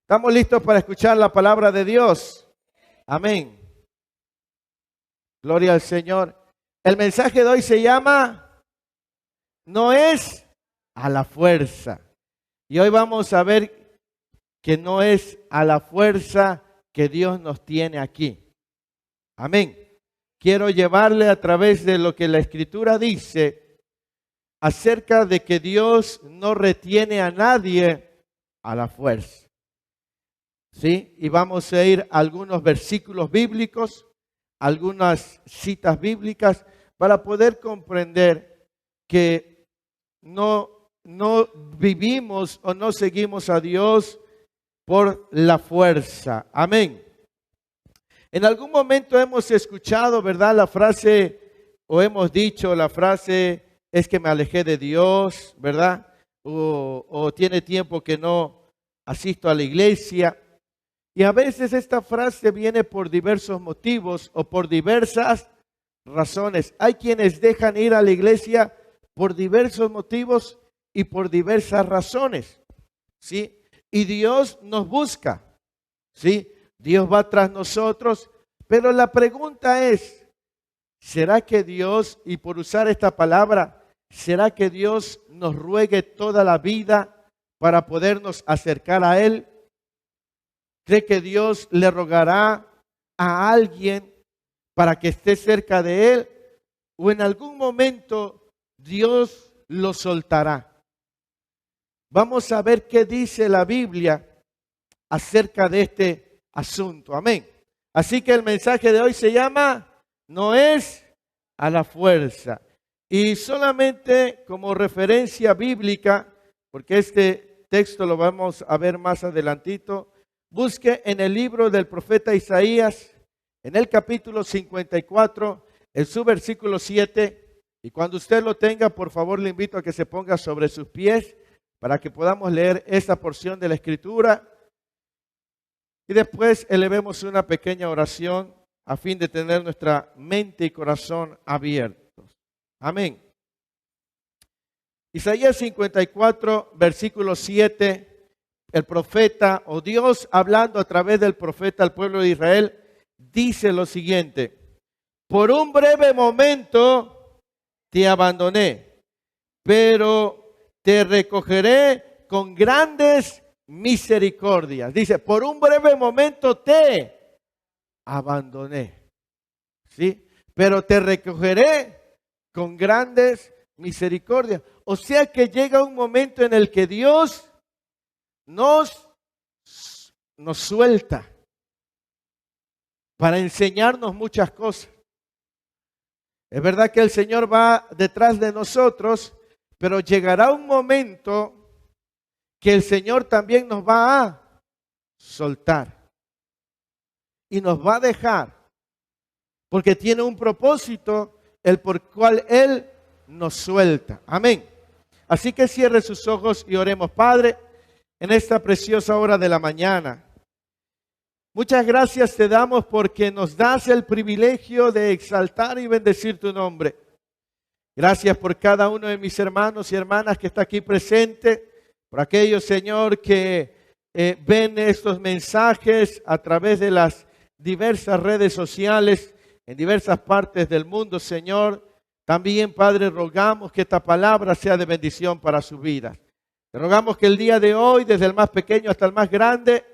¿Estamos listos para escuchar la palabra de Dios? Amén. Gloria al Señor. El mensaje de hoy se llama No es a la fuerza. Y hoy vamos a ver que no es a la fuerza que Dios nos tiene aquí. Amén. Quiero llevarle a través de lo que la Escritura dice acerca de que Dios no retiene a nadie a la fuerza. ¿Sí? Y vamos a ir a algunos versículos bíblicos, algunas citas bíblicas, para poder comprender que no vivimos o no seguimos a Dios por la fuerza. Amén. En algún momento hemos escuchado, ¿verdad? La frase, o hemos dicho la frase, es que me alejé de Dios, ¿verdad? O tiene tiempo que no asisto a la iglesia. Y a veces esta frase viene por diversos motivos o por diversas razones. Hay quienes dejan ir a la iglesia por diversos motivos y por diversas razones, ¿sí? Y Dios nos busca, ¿sí? Dios va tras nosotros, pero la pregunta es, ¿será que Dios, y por usar esta palabra, será que Dios nos ruegue toda la vida para podernos acercar a Él? ¿Cree que Dios le rogará a alguien para que esté cerca de Él? ¿O en algún momento Dios lo soltará? Vamos a ver qué dice la Biblia acerca de este asunto. Amén. Así que el mensaje de hoy se llama No es a la fuerza. Y solamente como referencia bíblica, porque este texto lo vamos a ver más adelantito, busque en el libro del profeta Isaías, en el capítulo 54, en su versículo 7. Y cuando usted lo tenga, por favor, le invito a que se ponga sobre sus pies para que podamos leer esta porción de la Escritura. Y después elevemos una pequeña oración a fin de tener nuestra mente y corazón abiertos. Amén. Isaías 54, versículo 7. El profeta o Dios hablando a través del profeta al pueblo de Israel dice lo siguiente: por un breve momento te abandoné, pero te recogeré con grandes misericordias. Dice, por un breve momento te abandoné, ¿sí? Pero te recogeré con grandes misericordias. O sea que llega un momento en el que Dios nos suelta para enseñarnos muchas cosas. Es verdad que el Señor va detrás de nosotros, pero llegará un momento que el Señor también nos va a soltar y nos va a dejar, porque tiene un propósito el por cual Él nos suelta. Amén. Así que cierre sus ojos y oremos. Padre, en esta preciosa hora de la mañana, muchas gracias te damos porque nos das el privilegio de exaltar y bendecir tu nombre. Gracias por cada uno de mis hermanos y hermanas que está aquí presente, por aquellos, Señor, que ven estos mensajes a través de las diversas redes sociales en diversas partes del mundo, Señor. También, Padre, rogamos que esta palabra sea de bendición para sus vidas. Te rogamos que el día de hoy, desde el más pequeño hasta el más grande,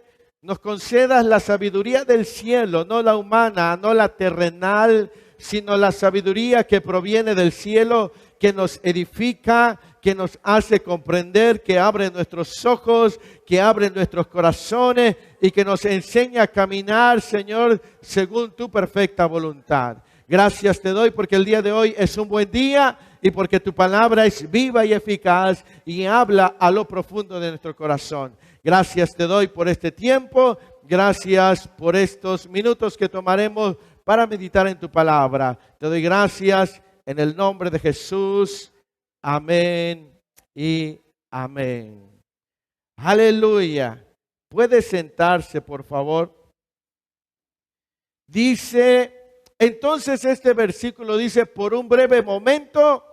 nos concedas la sabiduría del cielo, no la humana, no la terrenal, sino la sabiduría que proviene del cielo, que nos edifica, que nos hace comprender, que abre nuestros ojos, que abre nuestros corazones y que nos enseña a caminar, Señor, según tu perfecta voluntad. Gracias te doy porque el día de hoy es un buen día y porque tu palabra es viva y eficaz y habla a lo profundo de nuestro corazón. Gracias te doy por este tiempo, gracias por estos minutos que tomaremos para meditar en tu palabra. Te doy gracias en el nombre de Jesús. Amén y amén. Aleluya. ¿Puede sentarse, por favor? Dice, entonces este versículo dice, por un breve momento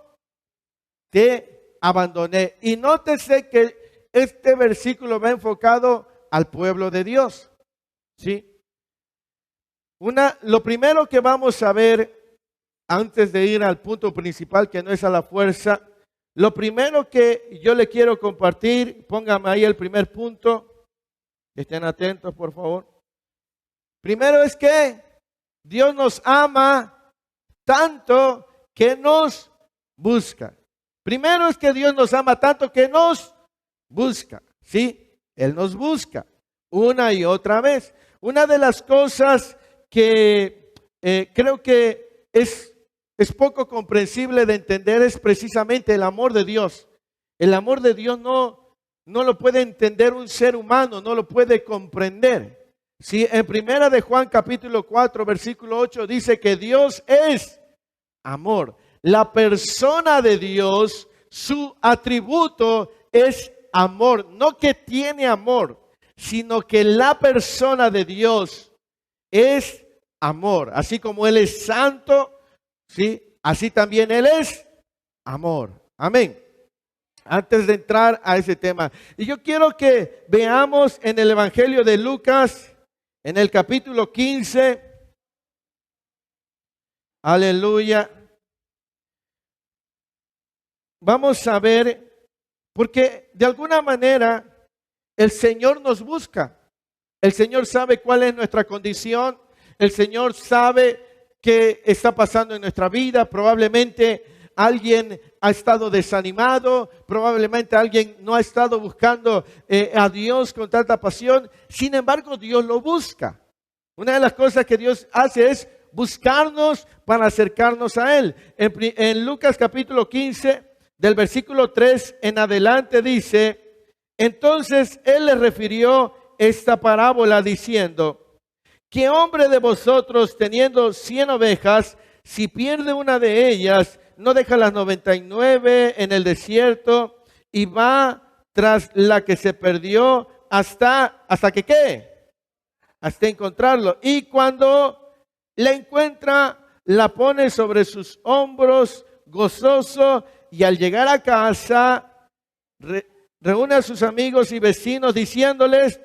te abandoné. Y nótese que este versículo va enfocado al pueblo de Dios. ¿Sí? Lo primero que vamos a ver antes de ir al punto principal, que no es a la fuerza, lo primero que yo le quiero compartir, póngame ahí el primer punto, estén atentos por favor. Primero es que Dios nos ama tanto que nos busca. Primero es que Dios nos ama tanto que nos busca, ¿sí? Él nos busca una y otra vez. Una de las cosas que creo que es poco comprensible de entender es precisamente el amor de Dios. El amor de Dios no lo puede entender un ser humano, no lo puede comprender. Si en primera de Juan capítulo 4 versículo 8 dice que Dios es amor. La persona de Dios, su atributo es amor. No que tiene amor, sino que la persona de Dios es amor. Así como Él es santo, ¿sí? Así también Él es amor. Amén. Antes de entrar a ese tema. Y yo quiero que veamos en el Evangelio de Lucas, en el capítulo 15. Aleluya. Vamos a ver, porque de alguna manera el Señor nos busca. El Señor sabe cuál es nuestra condición. El Señor sabe qué está pasando en nuestra vida. Probablemente alguien ha estado desanimado. Probablemente alguien no ha estado buscando a Dios con tanta pasión. Sin embargo, Dios lo busca. Una de las cosas que Dios hace es buscarnos para acercarnos a Él. En Lucas capítulo 15, del versículo 3 en adelante dice, entonces Él le refirió esta parábola diciendo, ¿qué hombre de vosotros teniendo 100 ovejas, si pierde una de ellas, no deja las 99 en el desierto y va tras la que se perdió hasta que ¿qué? Hasta encontrarlo. Y cuando la encuentra, la pone sobre sus hombros gozoso y al llegar a casa reúne a sus amigos y vecinos diciéndoles,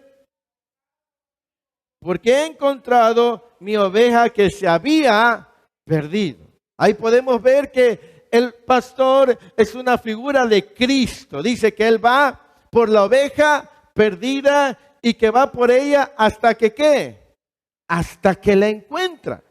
porque he encontrado mi oveja que se había perdido. Ahí podemos ver que el pastor es una figura de Cristo. Dice que Él va por la oveja perdida y que va por ella hasta que ¿qué? Hasta que la encuentra.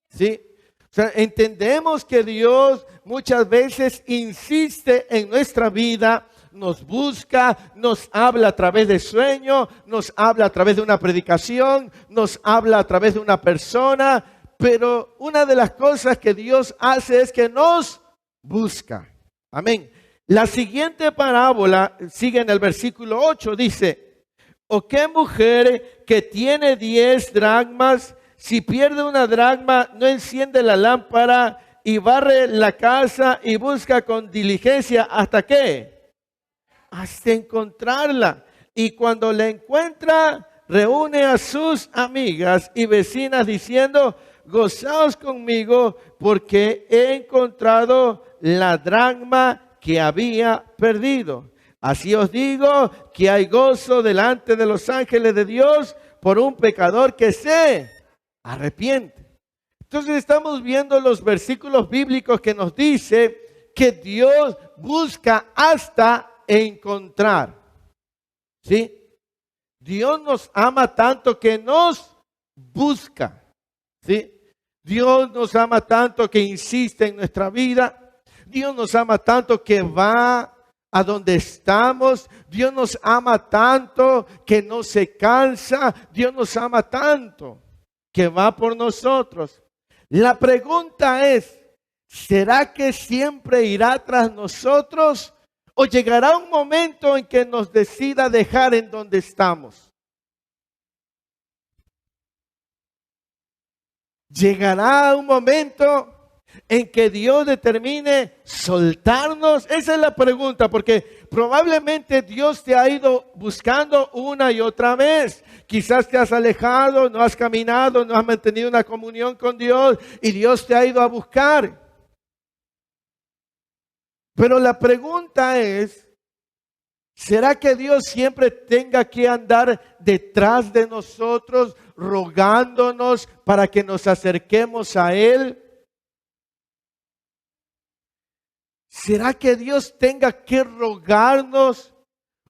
¿Sí? O sea, entendemos que Dios muchas veces insiste en nuestra vida, nos busca, nos habla a través de sueños, nos habla a través de una predicación, nos habla a través de una persona, pero una de las cosas que Dios hace es que nos busca. Amén. La siguiente parábola sigue en el versículo 8, dice, ¿o qué mujer que tiene 10 dracmas, si pierde una dracma, no enciende la lámpara y barre la casa y busca con diligencia hasta qué? Hasta encontrarla. Y cuando la encuentra, reúne a sus amigas y vecinas diciendo, gozaos conmigo porque he encontrado la dracma que había perdido. Así os digo que hay gozo delante de los ángeles de Dios por un pecador que se arrepiente. Entonces estamos viendo los versículos bíblicos que nos dice que Dios busca hasta encontrar. ¿Sí? Dios nos ama tanto que nos busca. ¿Sí? Dios nos ama tanto que insiste en nuestra vida. Dios nos ama tanto que va a donde estamos. Dios nos ama tanto que no se cansa. Dios nos ama tanto que va por nosotros. La pregunta es, ¿será que siempre irá tras nosotros? ¿O llegará un momento en que nos decida dejar en donde estamos? Llegará un momento en que Dios determine soltarnos? Esa es la pregunta, porque probablemente Dios te ha ido buscando una y otra vez. Quizás te has alejado, no has caminado, no has mantenido una comunión con Dios y Dios te ha ido a buscar. Pero la pregunta es, ¿será que Dios siempre tenga que andar detrás de nosotros, rogándonos para que nos acerquemos a Él? ¿Será que Dios tenga que rogarnos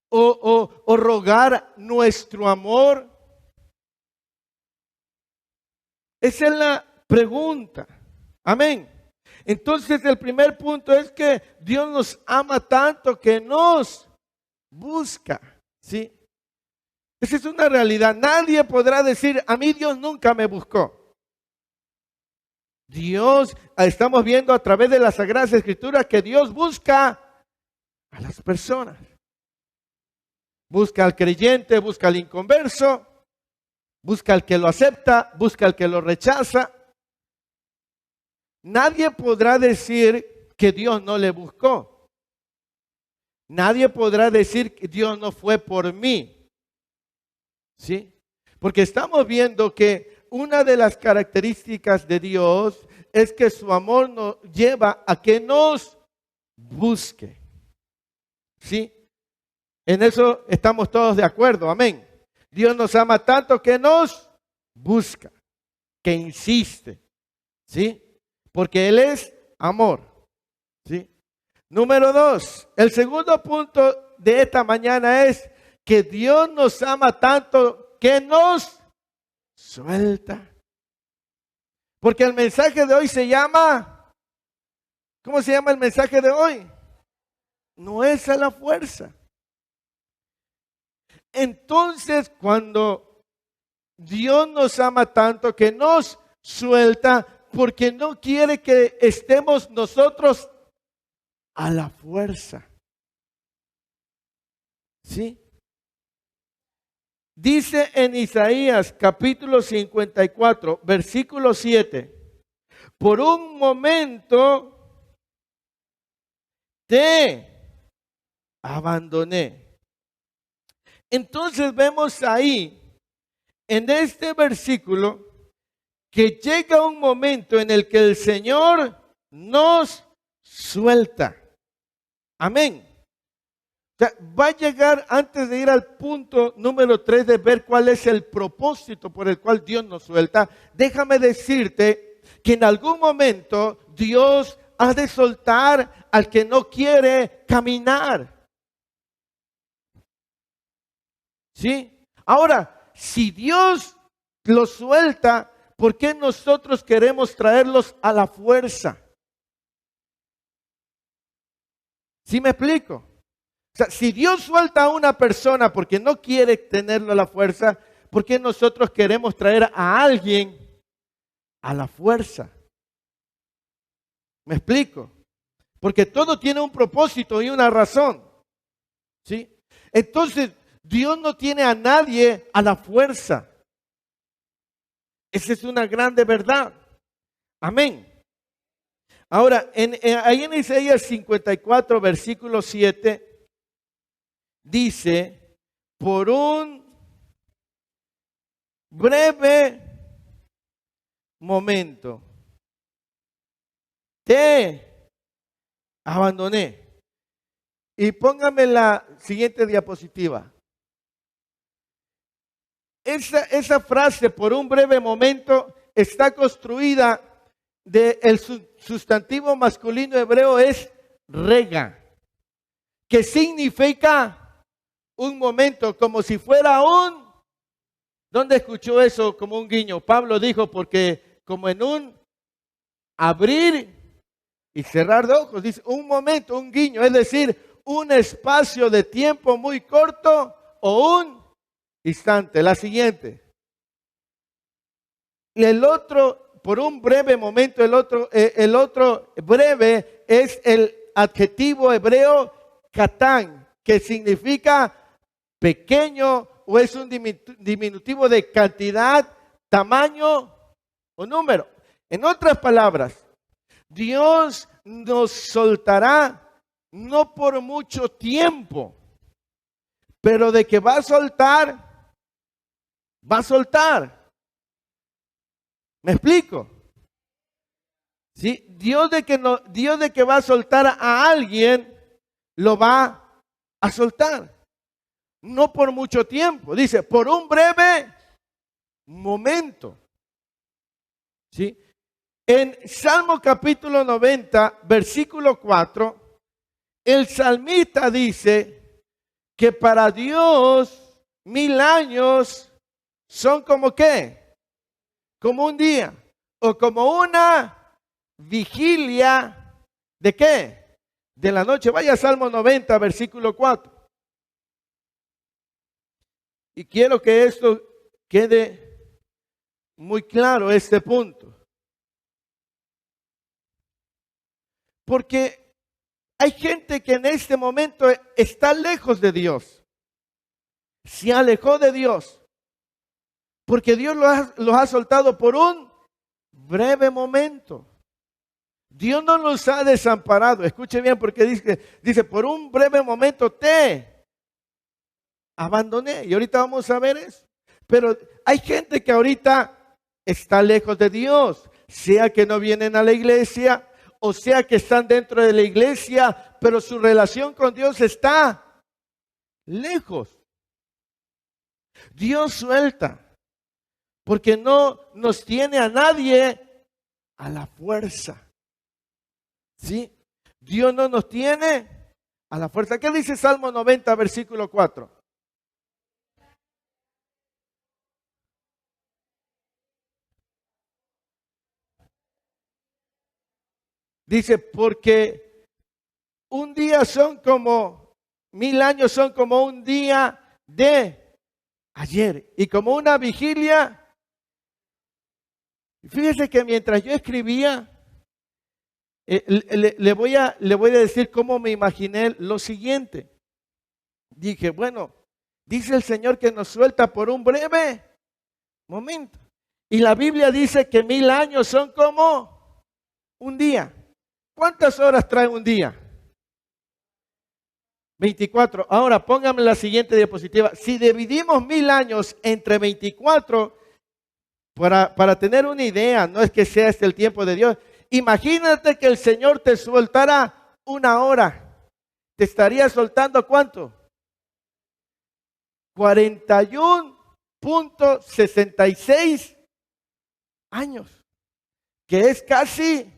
o rogar nuestro amor? Esa es la pregunta. Amén. Entonces el primer punto es que Dios nos ama tanto que nos busca. ¿Sí? Esa es una realidad. Nadie podrá decir, a mí Dios nunca me buscó. Dios, estamos viendo a través de las Sagradas Escrituras que Dios busca a las personas. Busca al creyente, busca al inconverso, busca al que lo acepta, busca al que lo rechaza. Nadie podrá decir que Dios no le buscó. Nadie podrá decir que Dios no fue por mí. ¿Sí? Porque estamos viendo que una de las características de Dios es que su amor nos lleva a que nos busque. ¿Sí? En eso estamos todos de acuerdo, amén. Dios nos ama tanto que nos busca, que insiste, ¿sí? Porque Él es amor, ¿sí? Número 2, el segundo punto de esta mañana es que Dios nos ama tanto que nos suelta. Porque el mensaje de hoy se llama, ¿cómo se llama el mensaje de hoy? No es a la fuerza. Entonces, cuando Dios nos ama tanto que nos suelta, porque no quiere que estemos nosotros a la fuerza. ¿Sí? Dice en Isaías capítulo 54, versículo 7, por un momento te abandoné. Entonces vemos ahí, en este versículo, que llega un momento en el que el Señor nos suelta. Amén. O sea, va a llegar, antes de ir al punto número 3 de ver cuál es el propósito por el cual Dios nos suelta, déjame decirte que en algún momento Dios ha de soltar al que no quiere caminar. ¿Sí? Ahora, si Dios los suelta, ¿por qué nosotros queremos traerlos a la fuerza? ¿Sí me explico? O sea, si Dios suelta a una persona porque no quiere tenerlo a la fuerza, ¿por qué nosotros queremos traer a alguien a la fuerza? ¿Me explico? Porque todo tiene un propósito y una razón. ¿Sí? Entonces, Dios no tiene a nadie a la fuerza. Esa es una grande verdad. Amén. Ahora, ahí en Isaías 54, versículo 7, dice, por un breve momento te abandoné. Y póngame la siguiente diapositiva. Esa frase, por un breve momento, está construida del sustantivo masculino hebreo es rega, que significa un momento, como si fuera un... ¿Dónde escuchó eso como un guiño? Pablo dijo, porque como en un abrir y cerrar de ojos, dice un momento, un guiño, es decir, un espacio de tiempo muy corto o un instante. La siguiente. Y el otro, por un breve momento, el otro breve es el adjetivo hebreo katán, que significa pequeño o es un diminutivo de cantidad, tamaño o número. En otras palabras, Dios nos soltará no por mucho tiempo, pero de que va a soltar, va a soltar. ¿Me explico? ¿Sí? Dios de que va a soltar a alguien, lo va a soltar. No por mucho tiempo. Dice, por un breve momento. ¿Sí? En Salmo capítulo 90, versículo 4, el salmista dice que para Dios 1000 años son como ¿qué? Como un día o como una vigilia ¿de qué? De la noche. Vaya a Salmo 90, versículo 4. Y quiero que esto quede muy claro, este punto. Porque hay gente que en este momento está lejos de Dios. Se alejó de Dios. Porque Dios los ha soltado por un breve momento. Dios no los ha desamparado. Escuche bien porque dice, por un breve momento te abandoné. Y ahorita vamos a ver eso. Pero hay gente que ahorita está lejos de Dios. Sea que no vienen a la iglesia, o sea que están dentro de la iglesia, pero su relación con Dios está lejos. Dios suelta. Porque no nos tiene a nadie a la fuerza. ¿Sí? Dios no nos tiene a la fuerza. ¿Qué dice Salmo 90, versículo 4? Dice, porque un día son como 1000 años, son como un día de ayer. Y como una vigilia. Fíjese que mientras yo escribía, le voy a decir cómo me imaginé lo siguiente. Dije, bueno, dice el Señor que nos suelta por un breve momento. Y la Biblia dice que 1000 años son como un día. ¿Cuántas horas trae un día? 24. Ahora póngame la siguiente diapositiva. Si dividimos 1000 años entre 24, para tener una idea, no es que sea este el tiempo de Dios. Imagínate que el Señor te soltara 1 hora. ¿Te estaría soltando cuánto? 41.66 años. Que es casi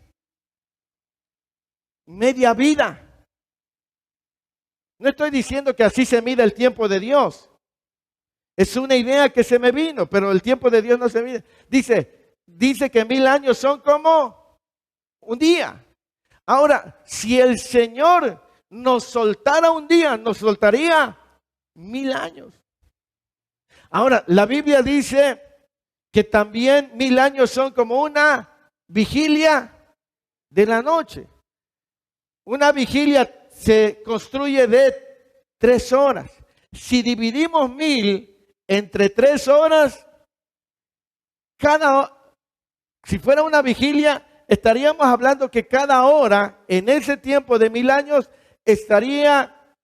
media vida. No estoy diciendo que así se mide el tiempo de Dios. Es una idea que se me vino, pero el tiempo de Dios no se mide. Dice que 1000 años son como un día. Ahora, si el Señor nos soltara un día, nos soltaría 1000 años. Ahora, la Biblia dice que también 1000 años son como una vigilia de la noche. Una vigilia se construye de 3 horas. Si dividimos 1000 entre 3 horas, si fuera una vigilia, estaríamos hablando que cada hora en ese tiempo de 1000 años estaría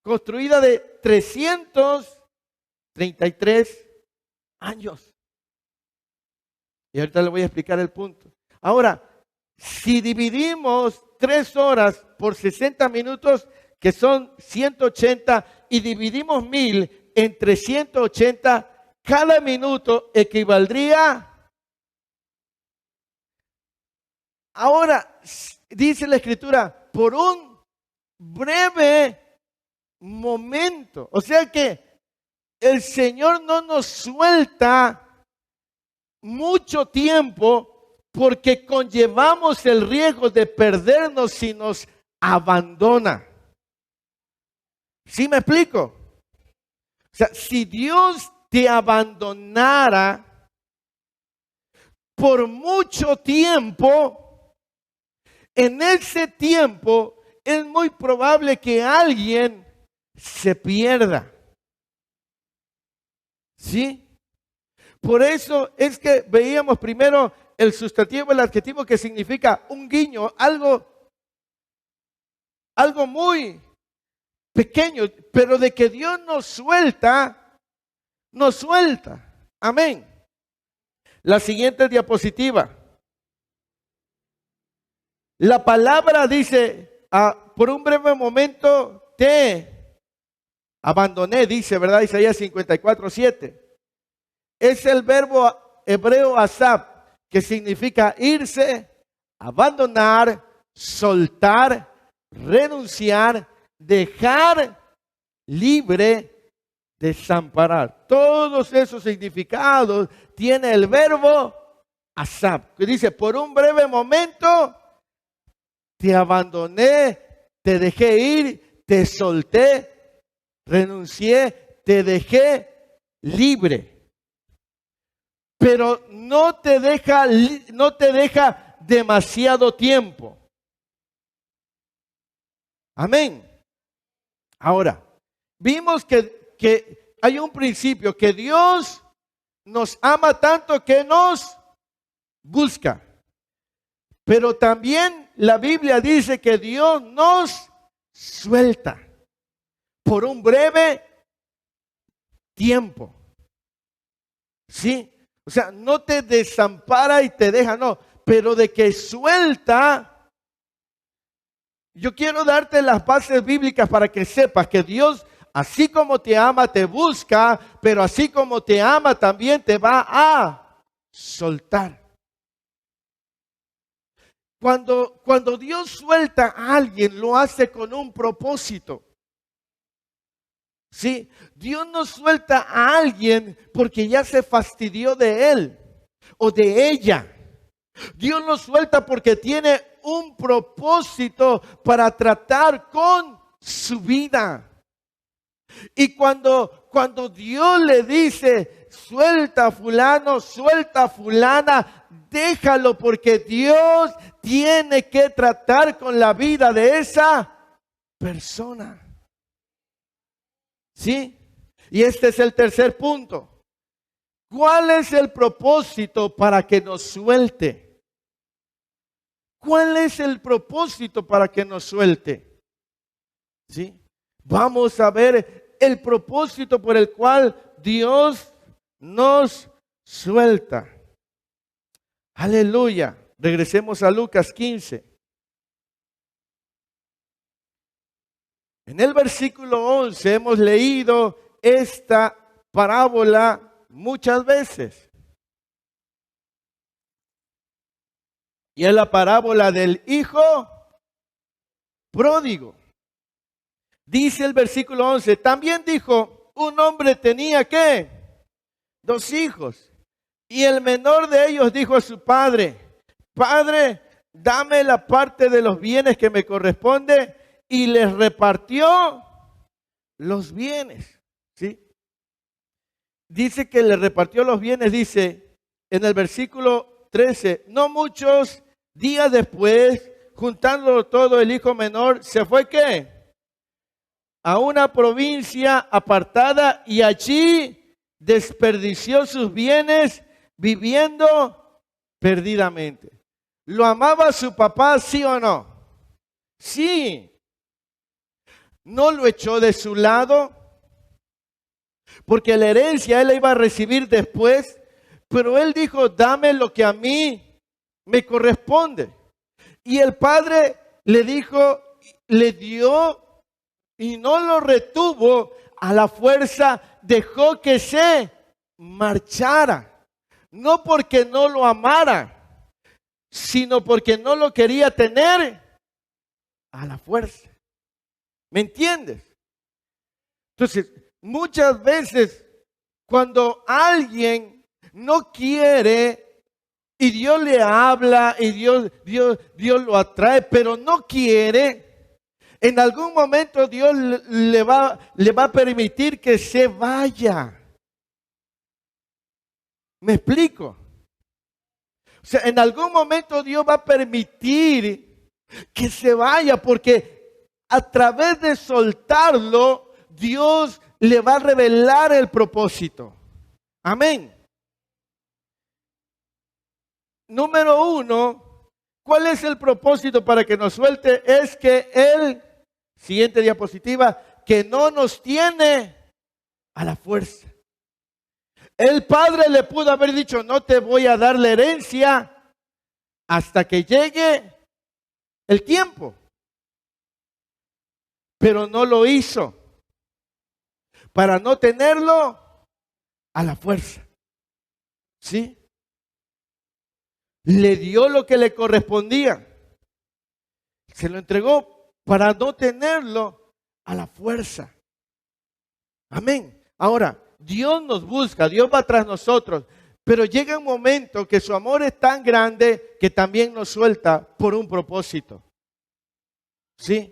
construida de 333 años. Y ahorita le voy a explicar el punto. Ahora, si dividimos 3 horas por 60 minutos, que son 180, y dividimos 1000 entre 180, cada minuto equivaldría. Ahora, dice la Escritura, por un breve momento. O sea que el Señor no nos suelta mucho tiempo porque conllevamos el riesgo de perdernos si nos abandona. ¿Sí me explico? O sea, si Dios te abandonara por mucho tiempo, en ese tiempo es muy probable que alguien se pierda. ¿Sí? Por eso es que veíamos primero el sustantivo, el adjetivo que significa un guiño, algo muy pequeño, pero de que Dios nos suelta, nos suelta. Amén. La siguiente diapositiva. La palabra dice, por un breve momento te abandoné, dice, ¿verdad? Isaías 54:7. Es el verbo hebreo asab, que significa irse, abandonar, soltar, renunciar, dejar libre, desamparar. Todos esos significados tiene el verbo asab, que dice, por un breve momento te abandoné, te dejé ir, te solté, renuncié, te dejé libre. Pero no te deja demasiado tiempo. Amén. Ahora, vimos que hay un principio, que Dios nos ama tanto que nos busca. Pero también la Biblia dice que Dios nos suelta por un breve tiempo. ¿Sí? O sea, no te desampara y te deja, no. Pero de que suelta, yo quiero darte las bases bíblicas para que sepas que Dios, así como te ama, te busca, pero así como te ama, también te va a soltar. Cuando Dios suelta a alguien, lo hace con un propósito. ¿Sí? Dios no suelta a alguien porque ya se fastidió de él o de ella. Dios lo suelta porque tiene un propósito para tratar con su vida. Y cuando Dios le dice, suelta a fulano, suelta a fulana, déjalo porque Dios tiene que tratar con la vida de esa persona. ¿Sí? Y este es el tercer punto. ¿Cuál es el propósito para que nos suelte? ¿Cuál es el propósito para que nos suelte? ¿Sí? Vamos a ver el propósito por el cual Dios nos suelta. Aleluya. Regresemos a Lucas 15. En el versículo 11 hemos leído esta parábola muchas veces. Y es la parábola del hijo pródigo. Dice el versículo 11, también dijo, un hombre tenía ¿qué? 2 hijos. Y el menor de ellos dijo a su padre, Padre, dame la parte de los bienes que me corresponde. Y les repartió los bienes. ¿Sí? Dice que le repartió los bienes, dice en el versículo 13, no muchos días después, juntándolo todo, el hijo menor se fue ¿qué? A una provincia apartada y allí desperdició sus bienes viviendo perdidamente. ¿Lo amaba su papá, sí o no? Sí. ¿No lo echó de su lado? Porque la herencia él la iba a recibir después, pero él dijo, dame lo que a mí me corresponde. Y el padre le dijo, le dio y no lo retuvo, a la fuerza dejó que se marchara. No porque no lo amara, sino porque no lo quería tener a la fuerza. ¿Me entiendes? Entonces, muchas veces cuando alguien no quiere y Dios le habla y Dios lo atrae, pero no quiere, en algún momento Dios le va a permitir que se vaya. ¿Me explico? O sea, en algún momento Dios va a permitir que se vaya porque a través de soltarlo, Dios le va a revelar el propósito. Amén. número uno, ¿cuál es el propósito para que nos suelte? Es que Él, siguiente diapositiva, que no nos tiene a la fuerza. El padre le pudo haber dicho, no te voy a dar la herencia hasta que llegue el tiempo. Pero no lo hizo para no tenerlo a la fuerza. ¿Sí? Le dio lo que le correspondía. Se lo entregó para no tenerlo a la fuerza. Amén. Ahora, Dios nos busca, Dios va tras nosotros, pero llega un momento que su amor es tan grande que también nos suelta por un propósito. ¿Sí?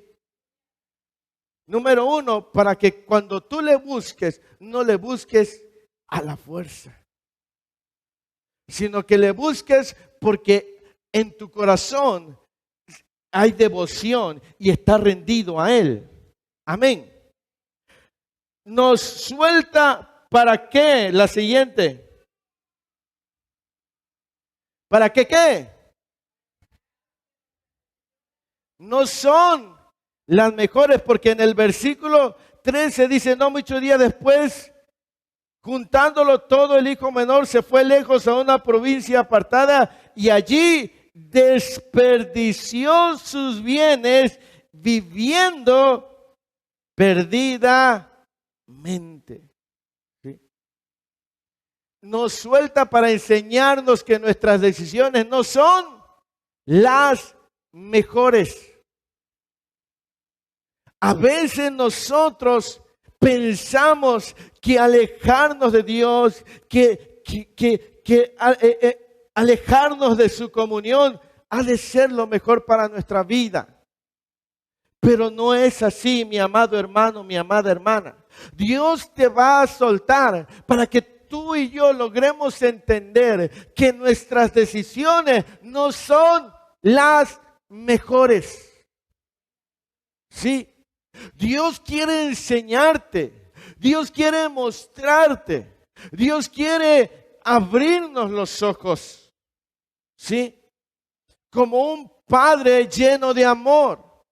Número uno, para que cuando tú le busques, no le busques a la fuerza, sino que le busques porque en tu corazón hay devoción y está rendido a Él. Amén. Nos suelta ¿para qué? La siguiente. ¿Para qué qué? No son las mejores, porque en el versículo 13 dice, no muchos días después, juntándolo todo, el hijo menor se fue lejos a una provincia apartada y allí desperdició sus bienes viviendo perdidamente. ¿Sí? Nos suelta para enseñarnos que nuestras decisiones no son las mejores. A veces nosotros pensamos que alejarnos de Dios, alejarnos de su comunión ha de ser lo mejor para nuestra vida. Pero no es así, mi amado hermano, mi amada hermana. Dios te va a soltar para que tú y yo logremos entender que nuestras decisiones no son las mejores. Sí. Dios quiere enseñarte, Dios quiere mostrarte, Dios quiere abrirnos los ojos, ¿sí? Como un padre lleno de amor.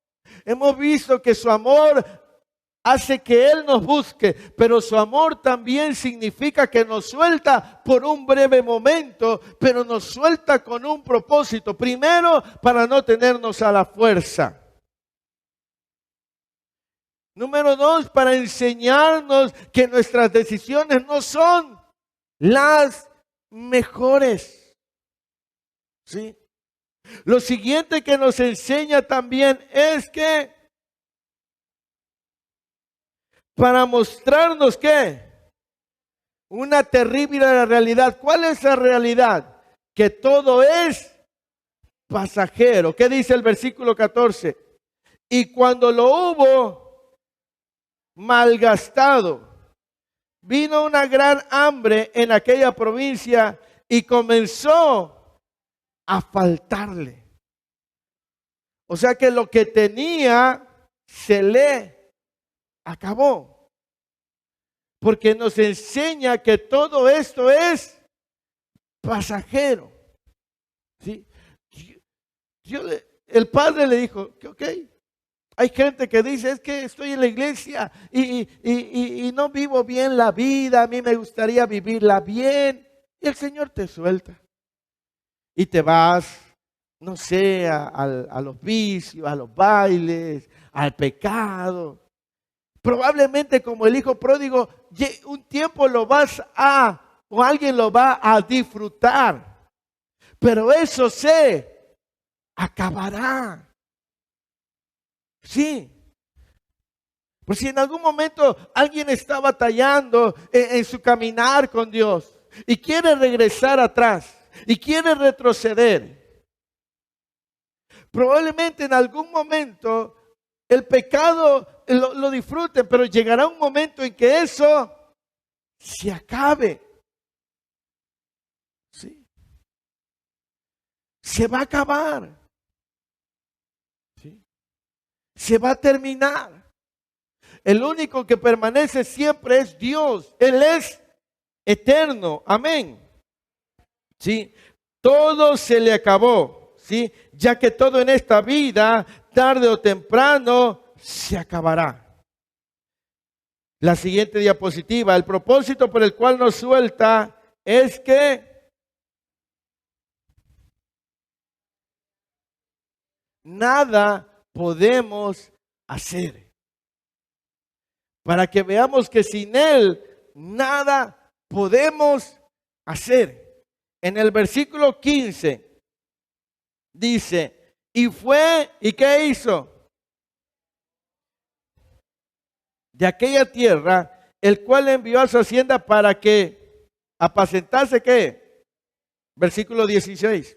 Hemos visto que su amor hace que Él nos busque, pero su amor también significa que nos suelta por un breve momento, pero nos suelta con un propósito. Primero, para no tenernos a la fuerza. Número dos, para enseñarnos que nuestras decisiones no son las mejores. ¿Sí? Lo siguiente que nos enseña también es que para mostrarnos que una terrible realidad. ¿Cuál es la realidad? Que todo es pasajero. ¿Qué dice el versículo 14? Y cuando lo hubo malgastado, vino una gran hambre en aquella provincia y comenzó a faltarle. O sea que lo que tenía se le acabó. Porque nos enseña que todo esto es pasajero. ¿Sí? El padre le dijo, ok. Hay gente que dice, es que estoy en la iglesia y no vivo bien la vida, a mí me gustaría vivirla bien. Y el Señor te suelta. Y te vas, no sé, a los vicios, a los bailes, al pecado. Probablemente como el hijo pródigo, un tiempo o alguien lo va a disfrutar. Pero eso se acabará. Sí. Pues si en algún momento alguien está batallando en su caminar con Dios y quiere regresar atrás y quiere retroceder, probablemente en algún momento el pecado lo disfruten, pero llegará un momento en que eso se acabe. Sí. Se va a acabar. Se va a terminar. El único que permanece siempre es Dios. Él es eterno. Amén. Sí. todo se le acabó, ¿sí? Ya que todo en esta vida, tarde o temprano, se acabará. La siguiente diapositiva, el propósito por el cual nos suelta es que nada podemos hacer. Para que veamos que sin Él nada podemos hacer. En el versículo 15 dice, y fue, ¿y qué hizo? De aquella tierra, el cual envió a su hacienda para que apacentase, ¿qué? Versículo 16.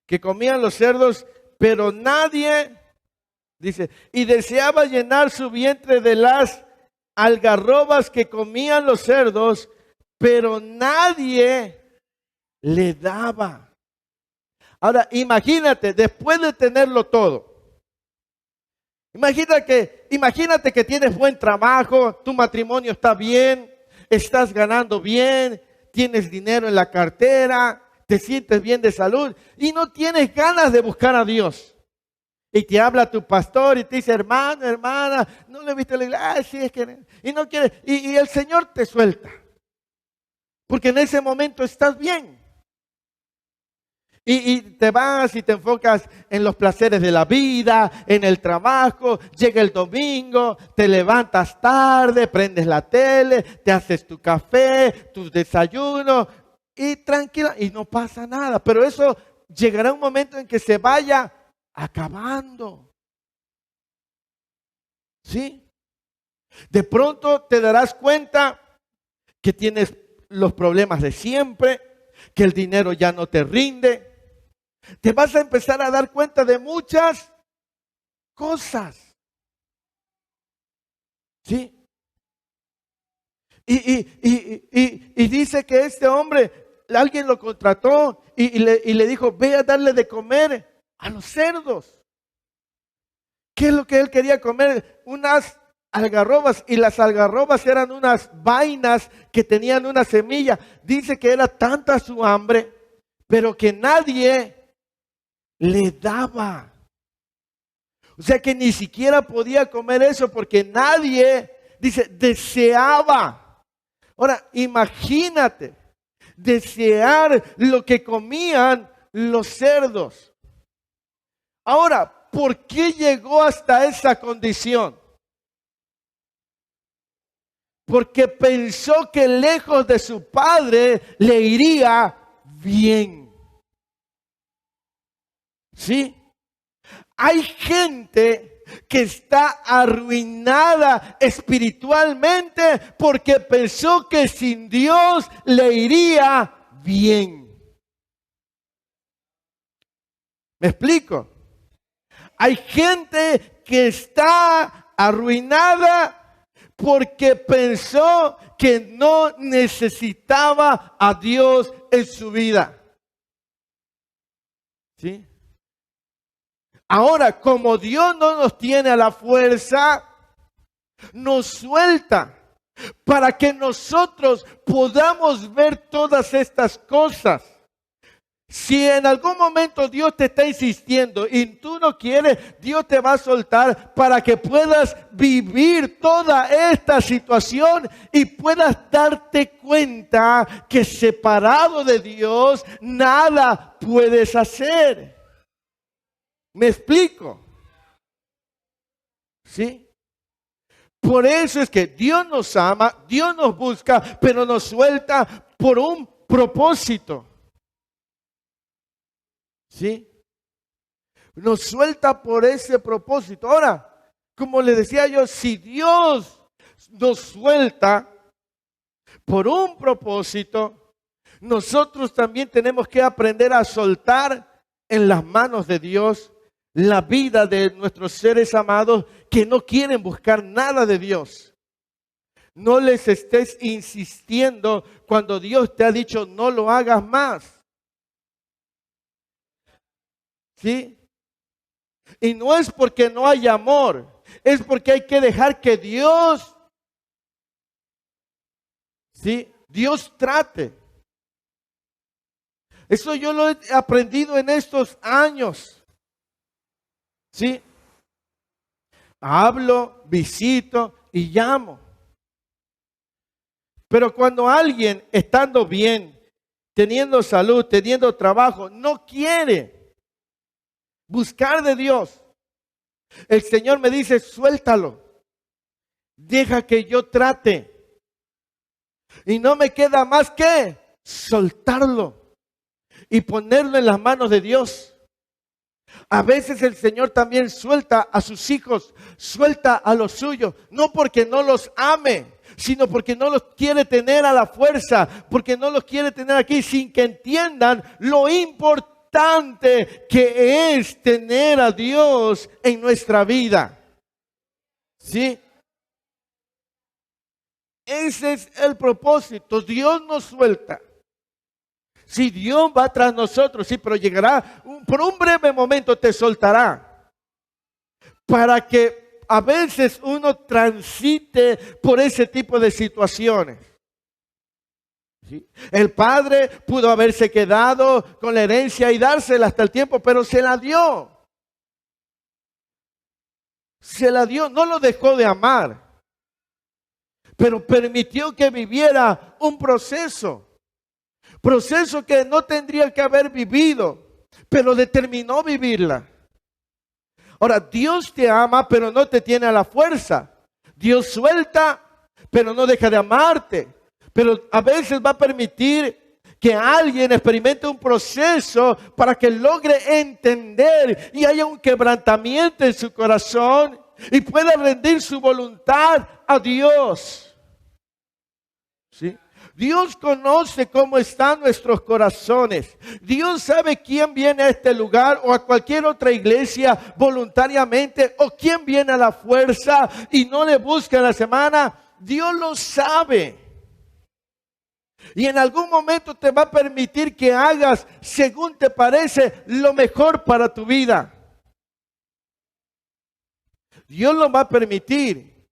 Que comían los cerdos, pero nadie, dice, y deseaba llenar su vientre de las algarrobas que comían los cerdos, pero nadie le daba. Ahora, imagínate, después de tenerlo todo, imagínate que tienes buen trabajo, tu matrimonio está bien, estás ganando bien, tienes dinero en la cartera, te sientes bien de salud y no tienes ganas de buscar a Dios. Y te habla tu pastor y te dice, hermano, hermana, no le viste la iglesia, sí, es que y no quiere, y el Señor te suelta. Porque en ese momento estás bien. Y te vas y te enfocas en los placeres de la vida, en el trabajo, llega el domingo, te levantas tarde, prendes la tele, te haces tu café, tus desayunos y tranquila, y no pasa nada. Pero eso llegará un momento en que se vaya acabando. ¿Sí? De pronto te darás cuenta que tienes los problemas de siempre, que el dinero ya no te rinde. Te vas a empezar a dar cuenta de muchas cosas. ¿Sí? Y dice que este hombre, alguien lo contrató y le dijo, ve a darle de comer a los cerdos. ¿Qué es lo que él quería comer? Unas algarrobas, y las algarrobas eran unas vainas que tenían una semilla. Dice que era tanta su hambre, pero que nadie le daba. O sea que ni siquiera podía comer eso porque nadie, dice, deseaba. Ahora, imagínate, desear lo que comían los cerdos. Ahora, ¿por qué llegó hasta esa condición? Porque pensó que lejos de su padre le iría bien. ¿Sí? Hay gente que está arruinada espiritualmente porque pensó que sin Dios le iría bien. ¿Me explico? Hay gente que está arruinada porque pensó que no necesitaba a Dios en su vida. ¿Sí? Ahora, como Dios no nos tiene a la fuerza, nos suelta para que nosotros podamos ver todas estas cosas. Si en algún momento Dios te está insistiendo y tú no quieres, Dios te va a soltar para que puedas vivir toda esta situación y puedas darte cuenta que separado de Dios nada puedes hacer. ¿Me explico? ¿Sí? Por eso es que Dios nos ama, Dios nos busca, pero nos suelta por un propósito. ¿Sí? Nos suelta por ese propósito. Ahora, como le decía yo, si Dios nos suelta por un propósito, nosotros también tenemos que aprender a soltar en las manos de Dios la vida de nuestros seres amados que no quieren buscar nada de Dios. No les estés insistiendo cuando Dios te ha dicho no lo hagas más. ¿Sí? Y no es porque no hay amor, es porque hay que dejar que Dios, ¿sí?, Dios trate. Eso yo lo he aprendido en estos años. ¿Sí? Hablo, visito y llamo. Pero cuando alguien, estando bien, teniendo salud, teniendo trabajo, no quiere buscar de Dios, el Señor me dice, suéltalo. Deja que yo trate. Y no me queda más que soltarlo y ponerlo en las manos de Dios. A veces el Señor también suelta a sus hijos, suelta a los suyos, no porque no los ame, sino porque no los quiere tener a la fuerza, porque no los quiere tener aquí sin que entiendan lo importante que es tener a Dios en nuestra vida. ¿Sí? Ese es el propósito. Dios nos suelta. Si Dios va tras nosotros, sí, pero llegará, por un breve momento te soltará. Para que a veces uno transite por ese tipo de situaciones. ¿Sí? El padre pudo haberse quedado con la herencia y dársela hasta el tiempo, pero se la dio. Se la dio, no lo dejó de amar, pero permitió que viviera un proceso que no tendría que haber vivido, pero determinó vivirla. Ahora, Dios te ama, pero no te tiene a la fuerza. Dios suelta, pero no deja de amarte. Pero a veces va a permitir que alguien experimente un proceso para que logre entender y haya un quebrantamiento en su corazón y pueda rendir su voluntad a Dios. ¿Sí? Dios conoce cómo están nuestros corazones. Dios sabe quién viene a este lugar o a cualquier otra iglesia voluntariamente o quién viene a la fuerza y no le busca en la semana. Dios lo sabe. Y en algún momento te va a permitir que hagas, según te parece, lo mejor para tu vida. Dios lo va a permitir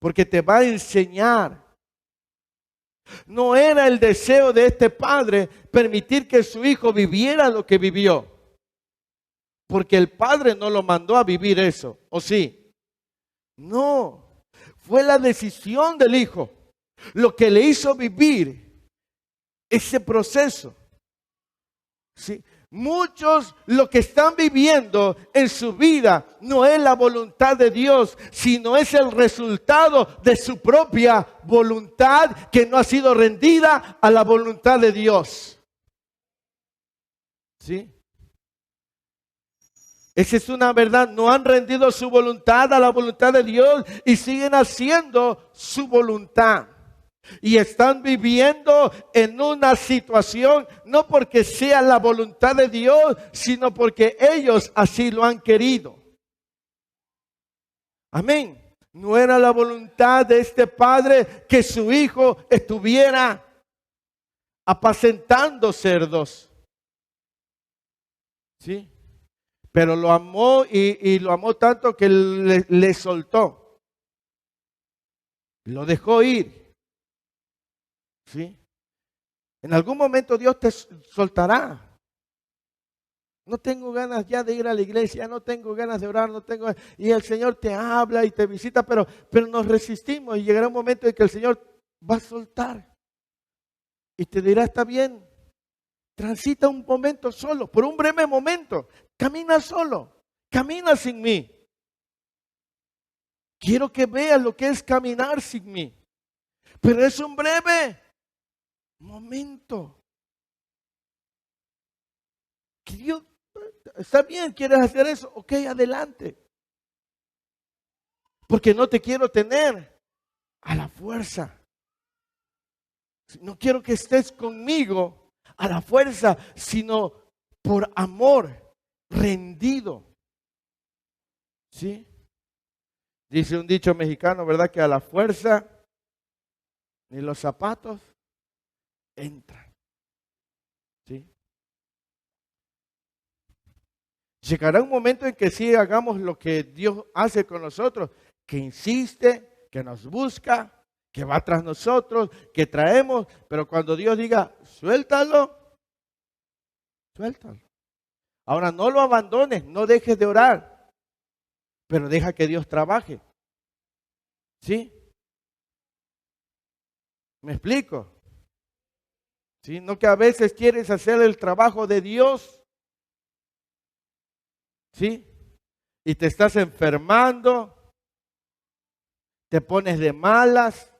porque te va a enseñar. No era el deseo de este padre permitir que su hijo viviera lo que vivió. Porque el padre no lo mandó a vivir eso, ¿o sí? No, fue la decisión del hijo lo que le hizo vivir ese proceso. ¿Sí? Muchos lo que están viviendo en su vida no es la voluntad de Dios, sino es el resultado de su propia voluntad que no ha sido rendida a la voluntad de Dios. ¿Sí? Esa es una verdad. No han rendido su voluntad a la voluntad de Dios y siguen haciendo su voluntad. Y están viviendo en una situación no porque sea la voluntad de Dios, sino porque ellos así lo han querido. Amén. No era la voluntad de este padre que su hijo estuviera apacentando cerdos. ¿Sí? Pero lo amó y lo amó tanto que le soltó. Lo dejó ir. ¿Sí? En algún momento Dios te soltará. No tengo ganas ya de ir a la iglesia, no tengo ganas de orar, y el Señor te habla y te visita, pero nos resistimos y llegará un momento en que el Señor va a soltar y te dirá, está bien, transita un momento solo, por un breve momento, camina solo, camina sin mí. Quiero que veas lo que es caminar sin mí, pero es un breve momento. Que Dios, está bien, ¿quieres hacer eso? Ok, adelante. Porque no te quiero tener a la fuerza. No quiero que estés conmigo a la fuerza, sino por amor, rendido. ¿Sí? Dice un dicho mexicano, ¿verdad? Que a la fuerza ni los zapatos entran. ¿Sí? Llegará un momento en que sí hagamos lo que Dios hace con nosotros, que insiste, que nos busca, que va tras nosotros, que traemos, pero cuando Dios diga, suéltalo, suéltalo. Ahora no lo abandones, no dejes de orar, pero deja que Dios trabaje. ¿Sí? ¿Me explico? ¿Sí? No que a veces quieres hacer el trabajo de Dios, ¿sí? Y te estás enfermando, te pones de malas,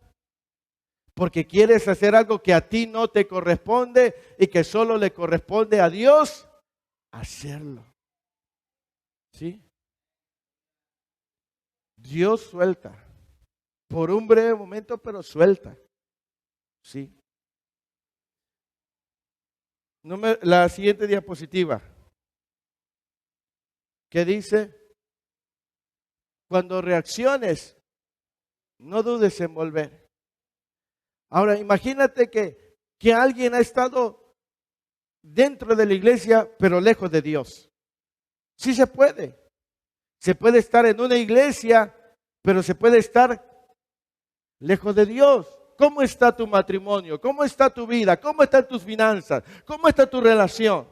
porque quieres hacer algo que a ti no te corresponde y que solo le corresponde a Dios hacerlo. ¿Sí? Dios suelta, por un breve momento, pero suelta. ¿Sí? La siguiente diapositiva, que dice, cuando reacciones, no dudes en volver. Ahora, imagínate que alguien ha estado dentro de la iglesia, pero lejos de Dios. Sí se puede. Se puede estar en una iglesia, pero se puede estar lejos de Dios. ¿Cómo está tu matrimonio? ¿Cómo está tu vida? ¿Cómo están tus finanzas? ¿Cómo está tu relación?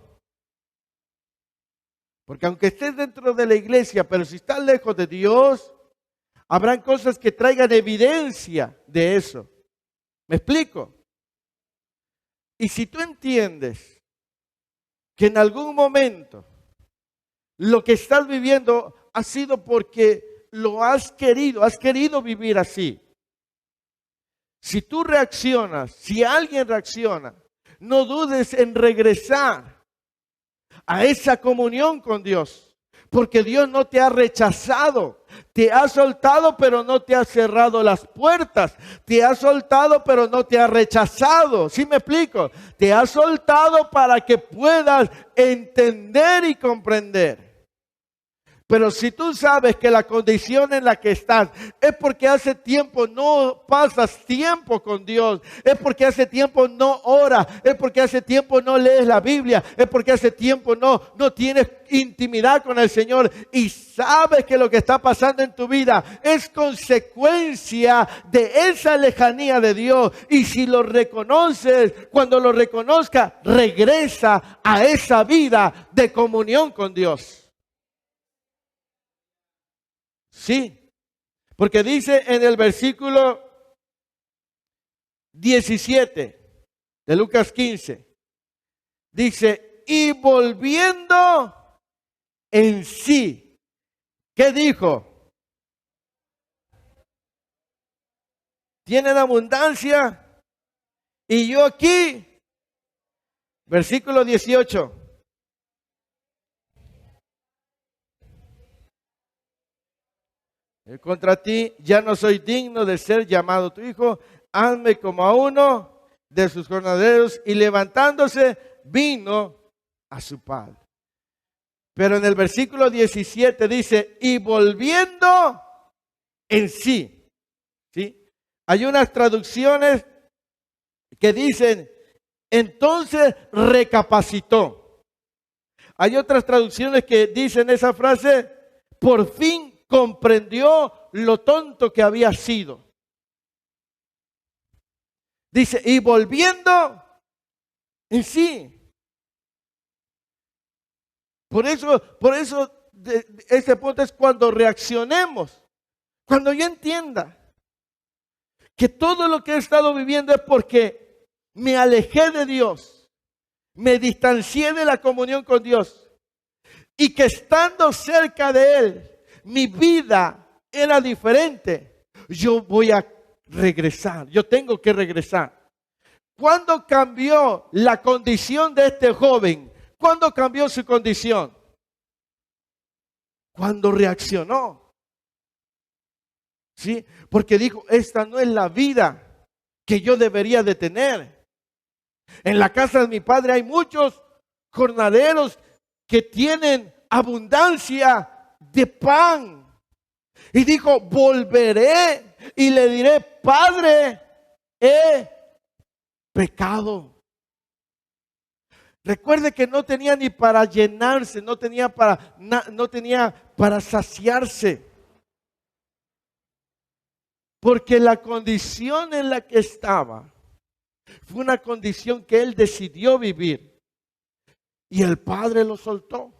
Porque aunque estés dentro de la iglesia, pero si estás lejos de Dios, habrán cosas que traigan evidencia de eso. ¿Me explico? Y si tú entiendes que en algún momento lo que estás viviendo ha sido porque lo has querido vivir así. Si tú reaccionas, si alguien reacciona, no dudes en regresar a esa comunión con Dios, porque Dios no te ha rechazado, te ha soltado pero no te ha cerrado las puertas, te ha soltado pero no te ha rechazado. ¿Sí me explico? Te ha soltado para que puedas entender y comprender. Pero si tú sabes que la condición en la que estás es porque hace tiempo no pasas tiempo con Dios, es porque hace tiempo no oras, es porque hace tiempo no lees la Biblia, es porque hace tiempo no tienes intimidad con el Señor y sabes que lo que está pasando en tu vida es consecuencia de esa lejanía de Dios. Y si lo reconoces, cuando lo reconozcas, regresa a esa vida de comunión con Dios. Sí, porque dice en el versículo 17 de Lucas 15, dice, y volviendo en sí, ¿qué dijo? Tienen abundancia y yo aquí, versículo 18. Contra ti ya no soy digno de ser llamado tu hijo, hazme como a uno de sus jornaleros. Y levantándose vino a su padre. Pero en el versículo 17 dice, y volviendo en sí. ¿Sí? Hay unas traducciones que dicen, entonces recapacitó. Hay otras traducciones que dicen esa frase, por fin comprendió lo tonto que había sido. Dice, y volviendo en sí. Por eso ese punto es cuando reaccionemos. Cuando yo entienda que todo lo que he estado viviendo es porque me alejé de Dios, me distancié de la comunión con Dios y que estando cerca de Él, mi vida era diferente. Yo voy a regresar, yo tengo que regresar. ¿Cuándo cambió la condición de este joven? ¿Cuándo cambió su condición? Cuando reaccionó. ¿Sí? Porque dijo, esta no es la vida que yo debería de tener. En la casa de mi padre hay muchos jornaleros que tienen abundancia de pan. Y dijo, volveré y le diré, Padre, he pecado. Recuerde que no tenía ni para llenarse, no tenía para saciarse. Porque la condición en la que estaba fue una condición que él decidió vivir. Y el padre lo soltó.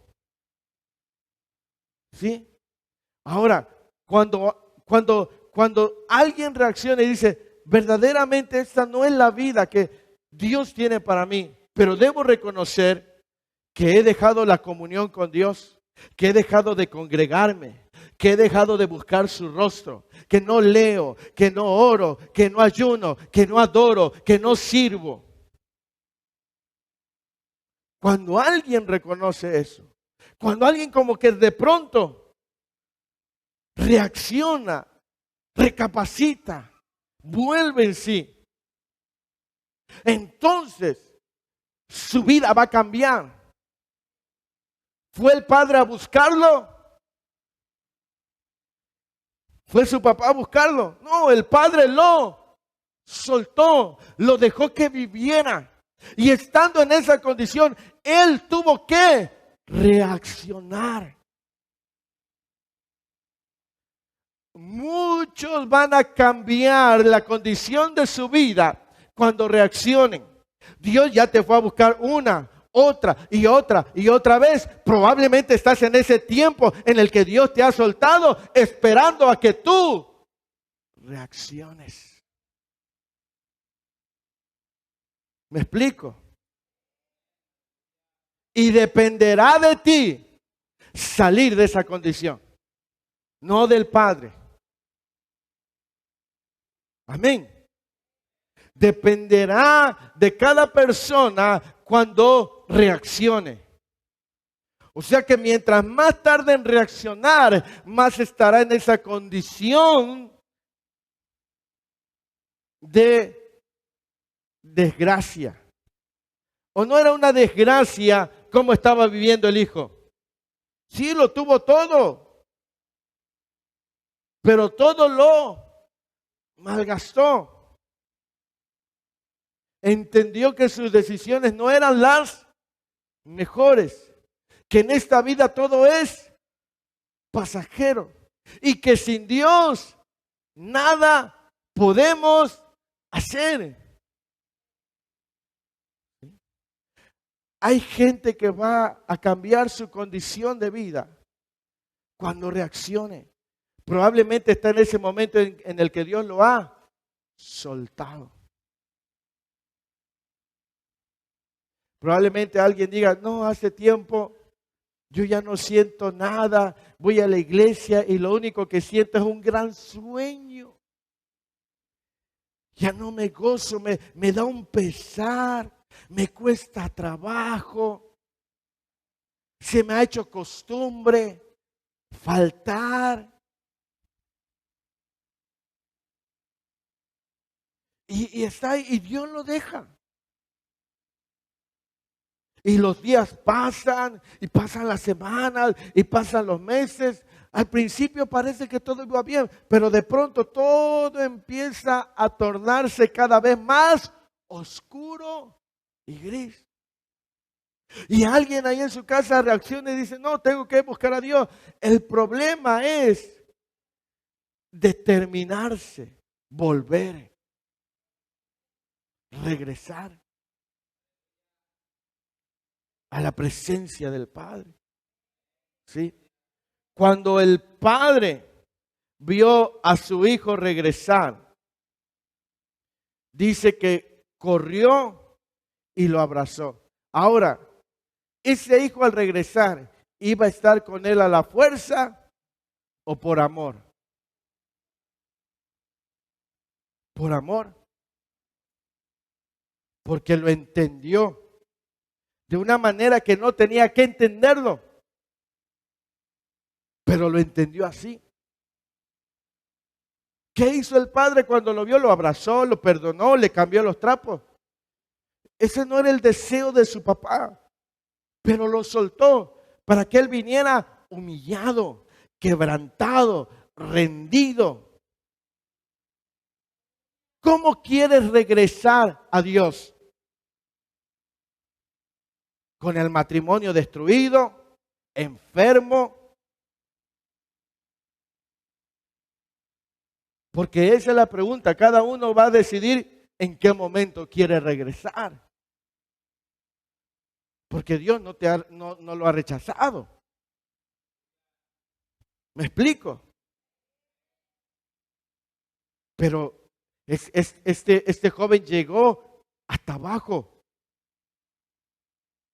¿Sí? Ahora, cuando alguien reacciona y dice, verdaderamente esta no es la vida que Dios tiene para mí, pero debo reconocer que he dejado la comunión con Dios, que he dejado de congregarme, que he dejado de buscar su rostro, que no leo, que no oro, que no ayuno, que no adoro, que no sirvo. Cuando alguien reconoce eso, cuando alguien como que de pronto reacciona, recapacita, vuelve en sí, entonces su vida va a cambiar. ¿Fue el padre a buscarlo? ¿Fue su papá a buscarlo? No, el padre lo soltó, lo dejó que viviera. Y estando en esa condición, él tuvo que reaccionar. Muchos van a cambiar la condición de su vida cuando reaccionen. Dios ya te fue a buscar una, otra y otra y otra vez. Probablemente estás en ese tiempo en el que Dios te ha soltado, esperando a que tú reacciones. ¿Me explico? Y dependerá de ti salir de esa condición, no del Padre. Amén. Dependerá de cada persona cuando reaccione. O sea que mientras más tarde en reaccionar, más estará en esa condición de desgracia. ¿O no era una desgracia cómo estaba viviendo el hijo? Sí, lo tuvo todo, pero todo lo malgastó. Entendió que sus decisiones no eran las mejores, que en esta vida todo es pasajero y que sin Dios nada podemos hacer. Hay gente que va a cambiar su condición de vida cuando reaccione. Probablemente está en ese momento en el que Dios lo ha soltado. Probablemente alguien diga, no, hace tiempo yo ya no siento nada, voy a la iglesia y lo único que siento es un gran sueño. Ya no me gozo, me da un pesar, me cuesta trabajo, se me ha hecho costumbre faltar. Y está ahí, y Dios lo deja. Y los días pasan, y pasan las semanas, y pasan los meses. Al principio parece que todo iba bien, pero de pronto todo empieza a tornarse cada vez más oscuro y gris. Y alguien ahí en su casa reacciona y dice, no, tengo que buscar a Dios. El problema es determinarse, volver, regresar a la presencia del Padre. ¿Sí? Cuando el padre vio a su hijo regresar, dice que corrió y lo abrazó. Ahora, ese hijo al regresar, ¿iba a estar con él a la fuerza o por amor? Por amor. Porque lo entendió de una manera que no tenía que entenderlo, pero lo entendió así. ¿Qué hizo el padre cuando lo vio? Lo abrazó, lo perdonó, le cambió los trapos. Ese no era el deseo de su papá, pero lo soltó para que él viniera humillado, quebrantado, rendido. ¿Cómo quieres regresar a Dios? ¿Con el matrimonio destruido, enfermo, Porque esa es la pregunta. Cada uno va a decidir en qué momento quiere regresar. Porque Dios no lo ha rechazado. ¿Me explico? Pero este joven llegó hasta abajo.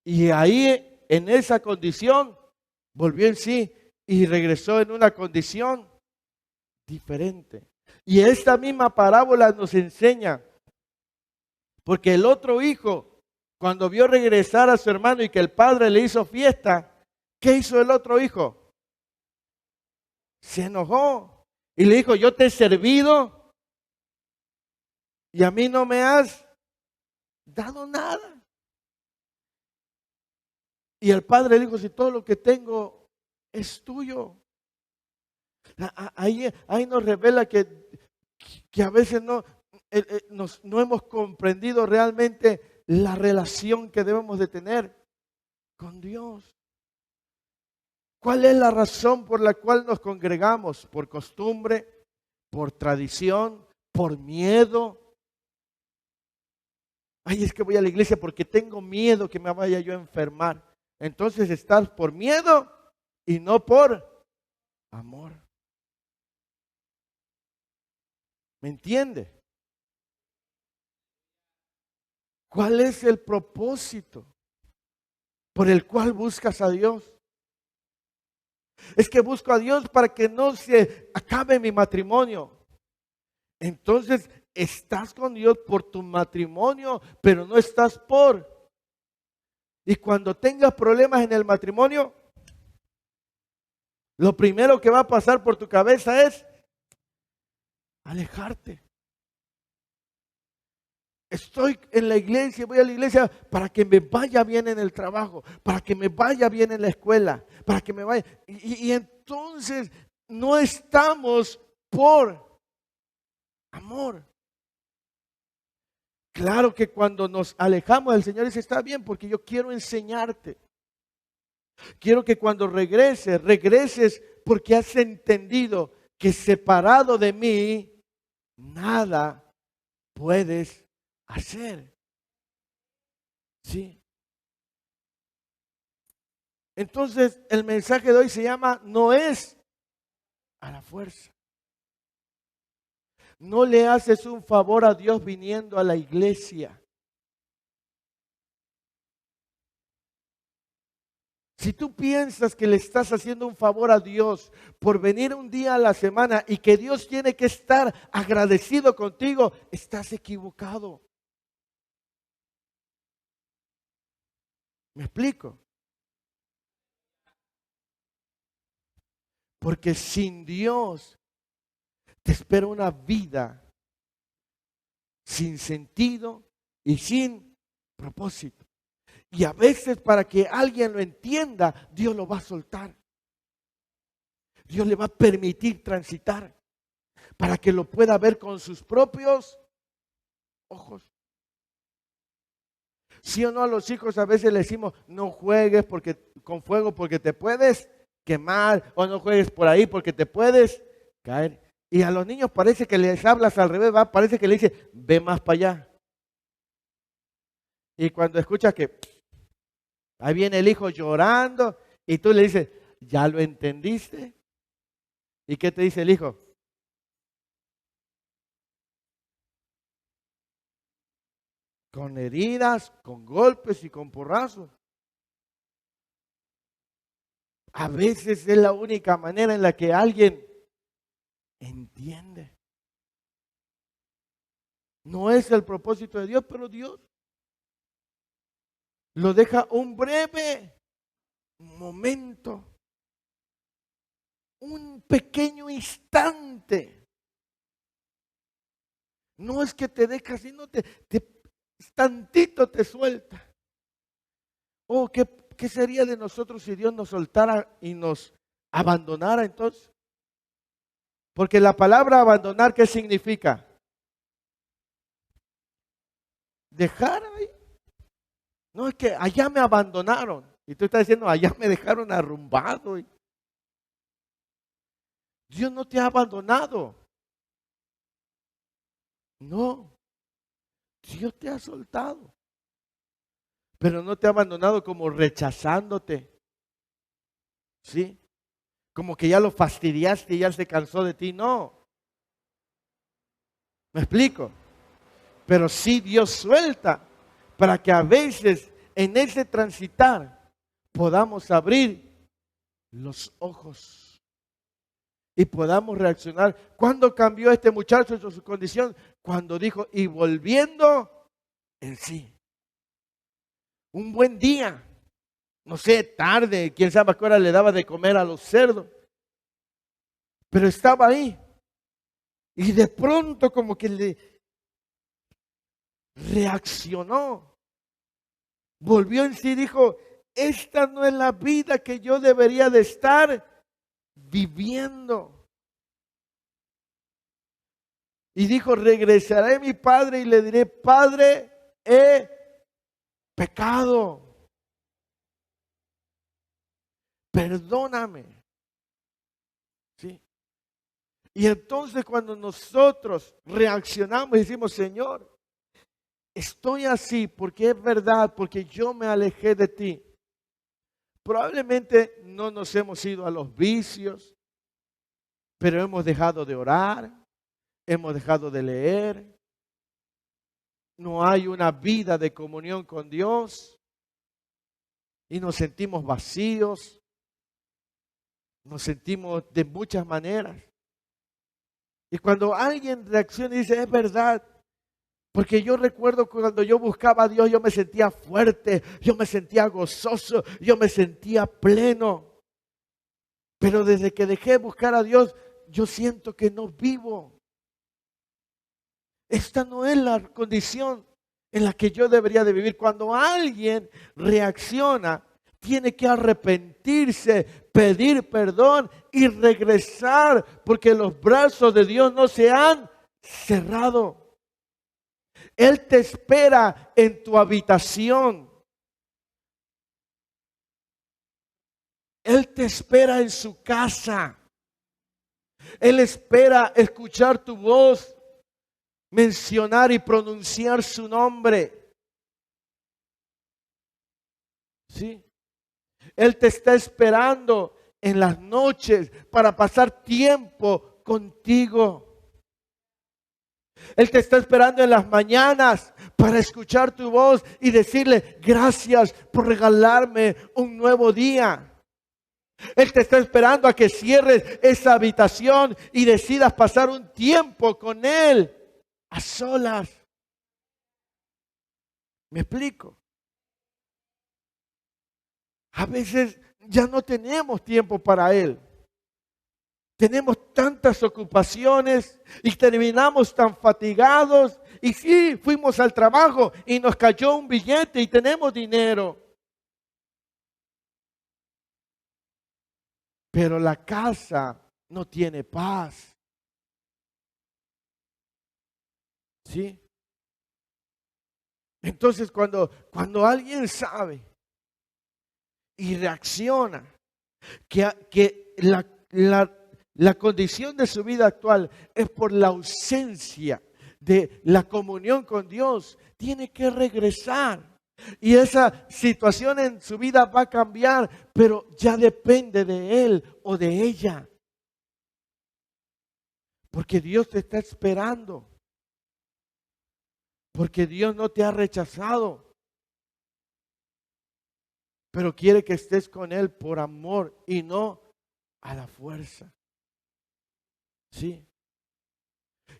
Y ahí, en esa condición, volvió en sí y regresó en una condición diferente. Y esta misma parábola nos enseña, porque el otro hijo, cuando vio regresar a su hermano y que el padre le hizo fiesta, ¿qué hizo el otro hijo? Se enojó y le dijo, yo te he servido y a mí no me has dado nada. Y el padre le dijo, si todo lo que tengo es tuyo. Ahí nos revela que a veces no hemos comprendido realmente la relación que debemos de tener con Dios. ¿Cuál es la razón por la cual nos congregamos? ¿Por costumbre? ¿Por tradición? ¿Por miedo? Ay, es que voy a la iglesia porque tengo miedo que me vaya yo a enfermar. Entonces estás por miedo y no por amor. ¿Me entiende? ¿Cuál es el propósito por el cual buscas a Dios? Es que busco a Dios para que no se acabe mi matrimonio. Entonces estás con Dios por tu matrimonio, pero no estás por. Y cuando tengas problemas en el matrimonio, lo primero que va a pasar por tu cabeza es alejarte. Estoy en la iglesia, voy a la iglesia para que me vaya bien en el trabajo, para que me vaya bien en la escuela, para que me vaya. Y entonces no estamos por amor. Claro que cuando nos alejamos del Señor dice, está bien porque yo quiero enseñarte. Quiero que cuando regreses porque has entendido que separado de mí, nada puedes hacer. ¿Sí? Entonces el mensaje de hoy se llama, no es a la fuerza. No le haces un favor a Dios viniendo a la iglesia. Si tú piensas que le estás haciendo un favor a Dios por venir un día a la semana y que Dios tiene que estar agradecido contigo, estás equivocado. ¿Me explico? Porque sin Dios te espera una vida sin sentido y sin propósito. Y a veces para que alguien lo entienda, Dios lo va a soltar. Dios le va a permitir transitar para que lo pueda ver con sus propios ojos. Sí o no, a los hijos a veces le decimos, no juegues con fuego porque te puedes quemar, o no juegues por ahí porque te puedes caer. Y a los niños parece que les hablas al revés, parece que le dices, ve más para allá. Y cuando escuchas que ahí viene el hijo llorando y tú le dices, ¿ya lo entendiste? ¿Y qué te dice el hijo? Con heridas, con golpes y con porrazos. A veces es la única manera en la que alguien entiende. No es el propósito de Dios, pero Dios lo deja un breve momento, un pequeño instante. No es que te deja, sino tantito te suelta. Oh, ¿qué sería de nosotros si Dios nos soltara y nos abandonara entonces? Porque la palabra abandonar, ¿qué significa? Dejar ahí. No, es que allá me abandonaron. Y tú estás diciendo, allá me dejaron arrumbado. Dios no te ha abandonado. No, Dios te ha soltado, pero no te ha abandonado como rechazándote. ¿Sí? Como que ya lo fastidiaste y ya se cansó de ti. No, ¿me explico? Pero sí Dios suelta para que a veces en ese transitar podamos abrir los ojos y podamos reaccionar. ¿Cuándo cambió este muchacho su condición? Cuando dijo, y volviendo en sí. Un buen día, no sé, tarde, quién sabe a qué hora le daba de comer a los cerdos, pero estaba ahí. Y de pronto como que le reaccionó, volvió en sí y dijo, esta no es la vida que yo debería de estar viviendo. Y dijo, regresaré a mi padre y le diré, Padre, he pecado. Perdóname. ¿Sí? Y entonces cuando nosotros reaccionamos y decimos, Señor, estoy así porque es verdad, porque yo me alejé de ti. Probablemente no nos hemos ido a los vicios, pero hemos dejado de orar, hemos dejado de leer. No hay una vida de comunión con Dios y nos sentimos vacíos, nos sentimos de muchas maneras. Y cuando alguien reacciona y dice, es verdad, porque yo recuerdo cuando yo buscaba a Dios, yo me sentía fuerte, yo me sentía gozoso, yo me sentía pleno. Pero desde que dejé de buscar a Dios, yo siento que no vivo. Esta no es la condición en la que yo debería de vivir. Cuando alguien reacciona, tiene que arrepentirse, pedir perdón y regresar, porque los brazos de Dios no se han cerrado. Él te espera en tu habitación. Él te espera en su casa. Él espera escuchar tu voz, mencionar y pronunciar su nombre. ¿Sí? Él te está esperando en las noches para pasar tiempo contigo. Él te está esperando en las mañanas para escuchar tu voz y decirle gracias por regalarme un nuevo día. Él te está esperando a que cierres esa habitación y decidas pasar un tiempo con Él a solas. ¿Me explico? A veces ya no tenemos tiempo para Él. Tenemos tantas ocupaciones y terminamos tan fatigados. Y sí, fuimos al trabajo y nos cayó un billete y tenemos dinero. Pero la casa no tiene paz. ¿Sí? Entonces cuando alguien sabe y reacciona que la condición de su vida actual es por la ausencia de la comunión con Dios, tiene que regresar. Y esa situación en su vida va a cambiar, pero ya depende de él o de ella. Porque Dios te está esperando. Porque Dios no te ha rechazado. Pero quiere que estés con Él por amor y no a la fuerza. ¿Sí?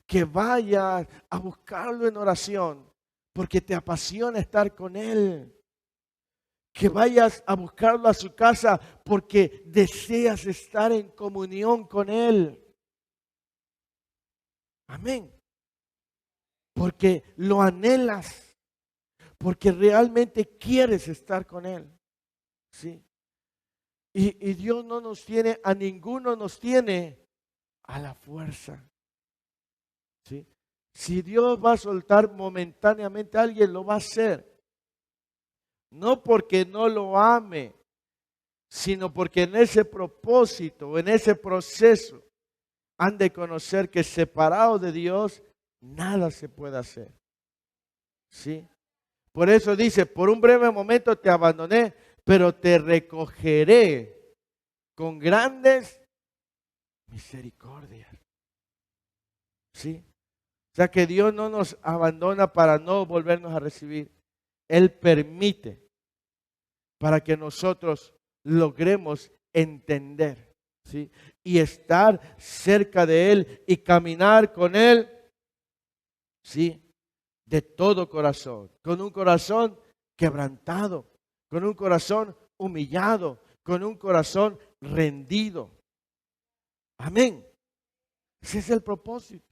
Que vayas a buscarlo en oración porque te apasiona estar con Él. Que vayas a buscarlo a su casa porque deseas estar en comunión con Él. Amén. Porque lo anhelas. Porque realmente quieres estar con Él. ¿Sí? Y Dios no nos tiene, a ninguno nos tiene a la fuerza. ¿Sí? Si Dios va a soltar momentáneamente a alguien, lo va a hacer. No porque no lo ame, sino porque en ese propósito, en ese proceso, han de conocer que separados de Dios nada se puede hacer. ¿Sí? Por eso dice, por un breve momento te abandoné, pero te recogeré con grandes misericordias. ¿Sí? O sea que Dios no nos abandona para no volvernos a recibir. Él permite para que nosotros logremos entender, ¿sí? Y estar cerca de Él y caminar con Él, ¿sí? De todo corazón, con un corazón quebrantado, con un corazón humillado, con un corazón rendido. Amén. Ese es el propósito.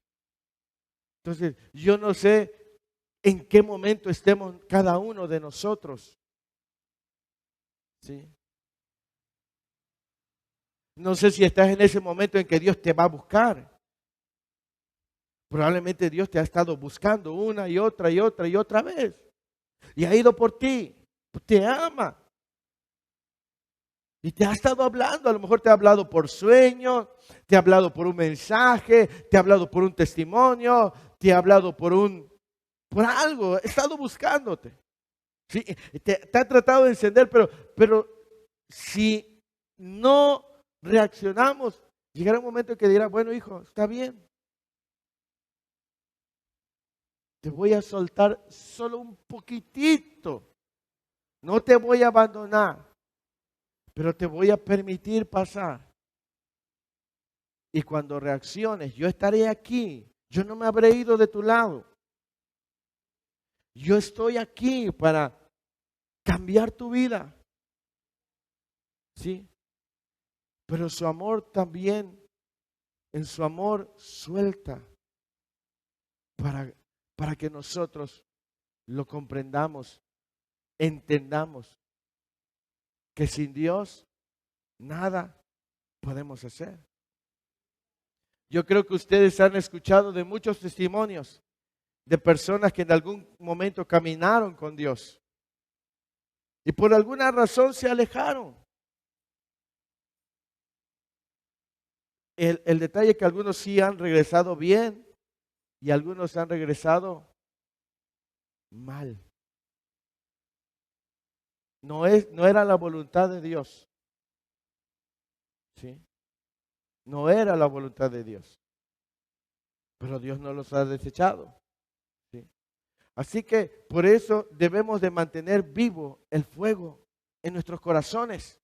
Entonces, yo no sé en qué momento estemos cada uno de nosotros. ¿Sí? No sé si estás en ese momento en que Dios te va a buscar. Probablemente Dios te ha estado buscando una y otra y otra y otra vez. Y ha ido por ti. Te ama. Y te ha estado hablando. A lo mejor te ha hablado por sueños, te ha hablado por un mensaje, te ha hablado por un testimonio, te ha hablado por algo. Ha estado buscándote. ¿Sí? Te ha tratado de encender, pero si no reaccionamos, llegará un momento en que dirá, bueno, hijo, está bien. Te voy a soltar solo un poquitito. No te voy a abandonar, pero te voy a permitir pasar. Y cuando reacciones, yo estaré aquí. Yo no me habré ido de tu lado. Yo estoy aquí para cambiar tu vida. ¿Sí? Pero su amor también, en su amor suelta para que nosotros lo comprendamos, entendamos que sin Dios nada podemos hacer. Yo creo que ustedes han escuchado de muchos testimonios de personas que en algún momento caminaron con Dios y por alguna razón se alejaron. El detalle es que algunos sí han regresado bien y algunos han regresado mal. No era la voluntad de Dios. ¿Sí? No era la voluntad de Dios. Pero Dios no los ha desechado. ¿Sí? Así que por eso debemos de mantener vivo el fuego en nuestros corazones.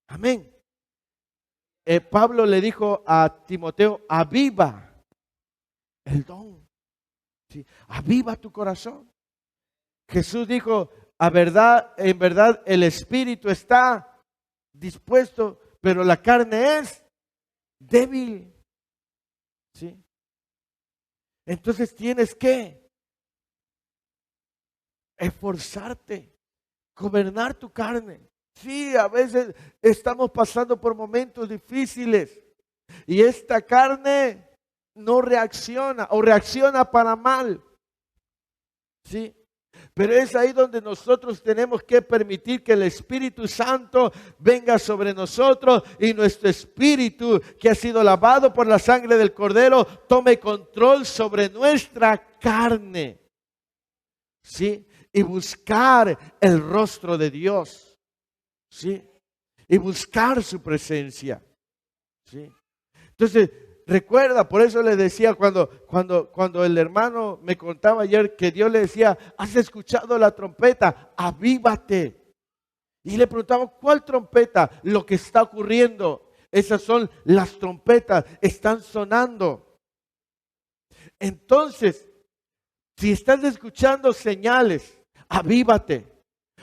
Amén. Pablo le dijo a Timoteo, aviva el don. ¿Sí? Aviva tu corazón. Jesús dijo, en verdad el espíritu está dispuesto, pero la carne es débil. ¿Sí? Entonces tienes que esforzarte, gobernar tu carne. Sí, a veces estamos pasando por momentos difíciles y esta carne no reacciona o reacciona para mal. ¿Sí? Pero es ahí donde nosotros tenemos que permitir que el Espíritu Santo venga sobre nosotros y nuestro espíritu, que ha sido lavado por la sangre del Cordero, tome control sobre nuestra carne. ¿Sí? Y buscar el rostro de Dios. ¿Sí? Y buscar su presencia. ¿Sí? Entonces, recuerda, por eso le decía cuando el hermano me contaba ayer que Dios le decía, ¿has escuchado la trompeta? Avívate. Y le preguntaba, ¿cuál trompeta? Lo que está ocurriendo. Esas son las trompetas, están sonando. Entonces, si estás escuchando señales, avívate.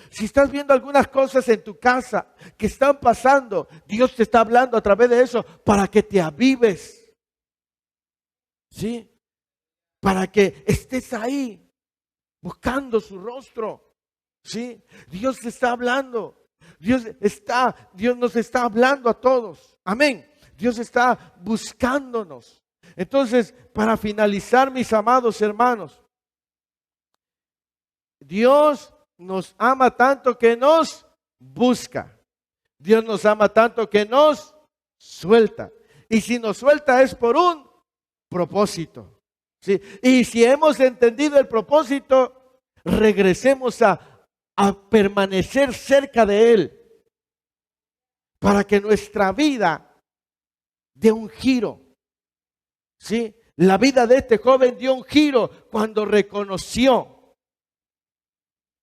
Si estás viendo algunas cosas en tu casa que están pasando, Dios te está hablando a través de eso para que te avives. ¿Sí? Para que estés ahí buscando su rostro. ¿Sí? Dios te está hablando. Dios nos está hablando a todos. Amén. Dios está buscándonos. Entonces, para finalizar, mis amados hermanos, Dios nos ama tanto que nos busca. Dios nos ama tanto que nos suelta. Y si nos suelta es por un propósito. ¿Sí? Y si hemos entendido el propósito, regresemos a permanecer cerca de Él para que nuestra vida dé un giro. ¿Sí? La vida de este joven dio un giro cuando reconoció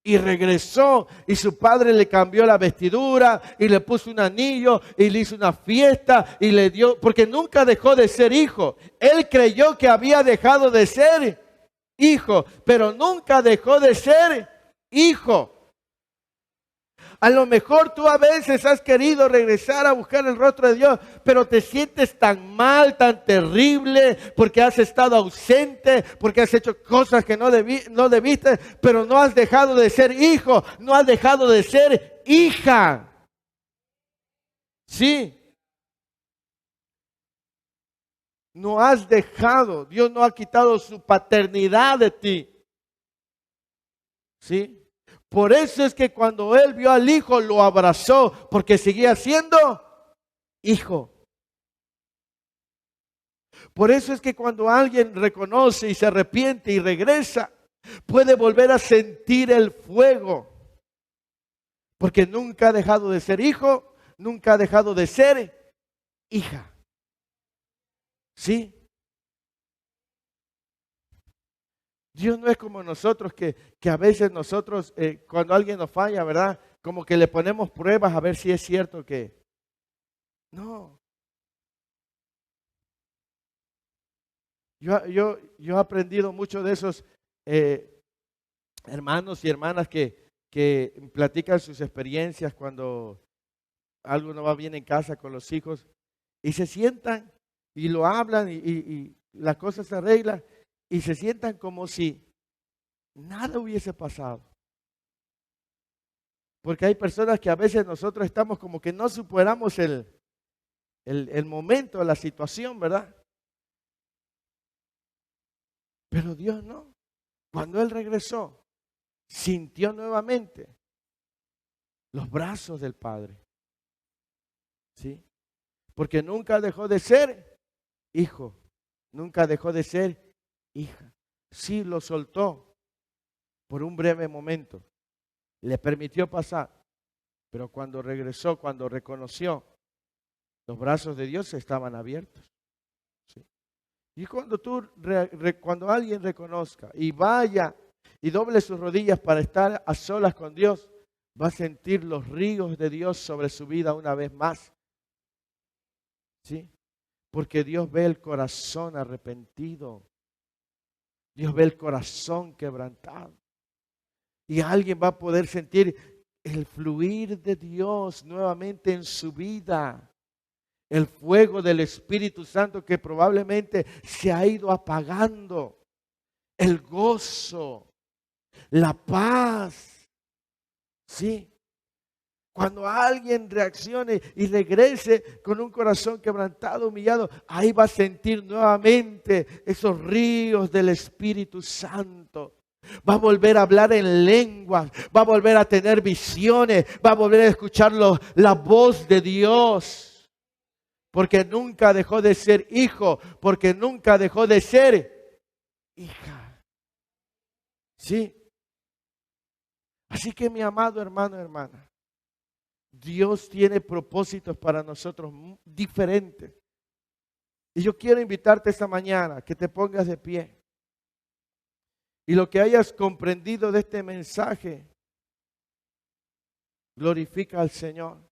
y regresó, y su padre le cambió la vestidura y le puso un anillo y le hizo una fiesta y le dio, porque nunca dejó de ser hijo. Él creyó que había dejado de ser hijo, pero nunca dejó de ser hijo. A lo mejor tú a veces has querido regresar a buscar el rostro de Dios, pero te sientes tan mal, tan terrible, porque has estado ausente, porque has hecho cosas que no debiste, pero no has dejado de ser hijo, no has dejado de ser hija. Sí. No has dejado, Dios no ha quitado su paternidad de ti. ¿Sí? Por eso es que cuando él vio al hijo lo abrazó, porque seguía siendo hijo. Por eso es que cuando alguien reconoce y se arrepiente y regresa, puede volver a sentir el fuego. Porque nunca ha dejado de ser hijo, nunca ha dejado de ser hija. ¿Sí? Dios no es como nosotros que a veces nosotros cuando alguien nos falla, ¿verdad? Como que le ponemos pruebas a ver si es cierto que... No. Yo he aprendido mucho de esos hermanos y hermanas que platican sus experiencias cuando algo no va bien en casa con los hijos y se sientan y lo hablan y la cosa se arregla y se sientan como si nada hubiese pasado. Porque hay personas que a veces nosotros estamos como que no superamos el momento, la situación, ¿verdad? Pero Dios no. Cuando Él regresó, sintió nuevamente los brazos del Padre. ¿Sí? Porque nunca dejó de ser hijo. Nunca dejó de ser hija. Sí lo soltó por un breve momento. Le permitió pasar. Pero cuando regresó, cuando reconoció, los brazos de Dios estaban abiertos. ¿Sí? Y cuando alguien reconozca y vaya y doble sus rodillas para estar a solas con Dios, va a sentir los ríos de Dios sobre su vida una vez más. ¿Sí? Porque Dios ve el corazón arrepentido. Dios ve el corazón quebrantado. Y alguien va a poder sentir el fluir de Dios nuevamente en su vida. El fuego del Espíritu Santo que probablemente se ha ido apagando. El gozo, la paz. ¿Sí? Cuando alguien reaccione y regrese con un corazón quebrantado, humillado, ahí va a sentir nuevamente esos ríos del Espíritu Santo. Va a volver a hablar en lenguas, va a volver a tener visiones, va a volver a escuchar la voz de Dios. Porque nunca dejó de ser hijo, porque nunca dejó de ser hija. ¿Sí? Así que mi amado hermano, hermana, Dios tiene propósitos para nosotros diferentes. Y yo quiero invitarte esta mañana que te pongas de pie. Y lo que hayas comprendido de este mensaje, glorifica al Señor.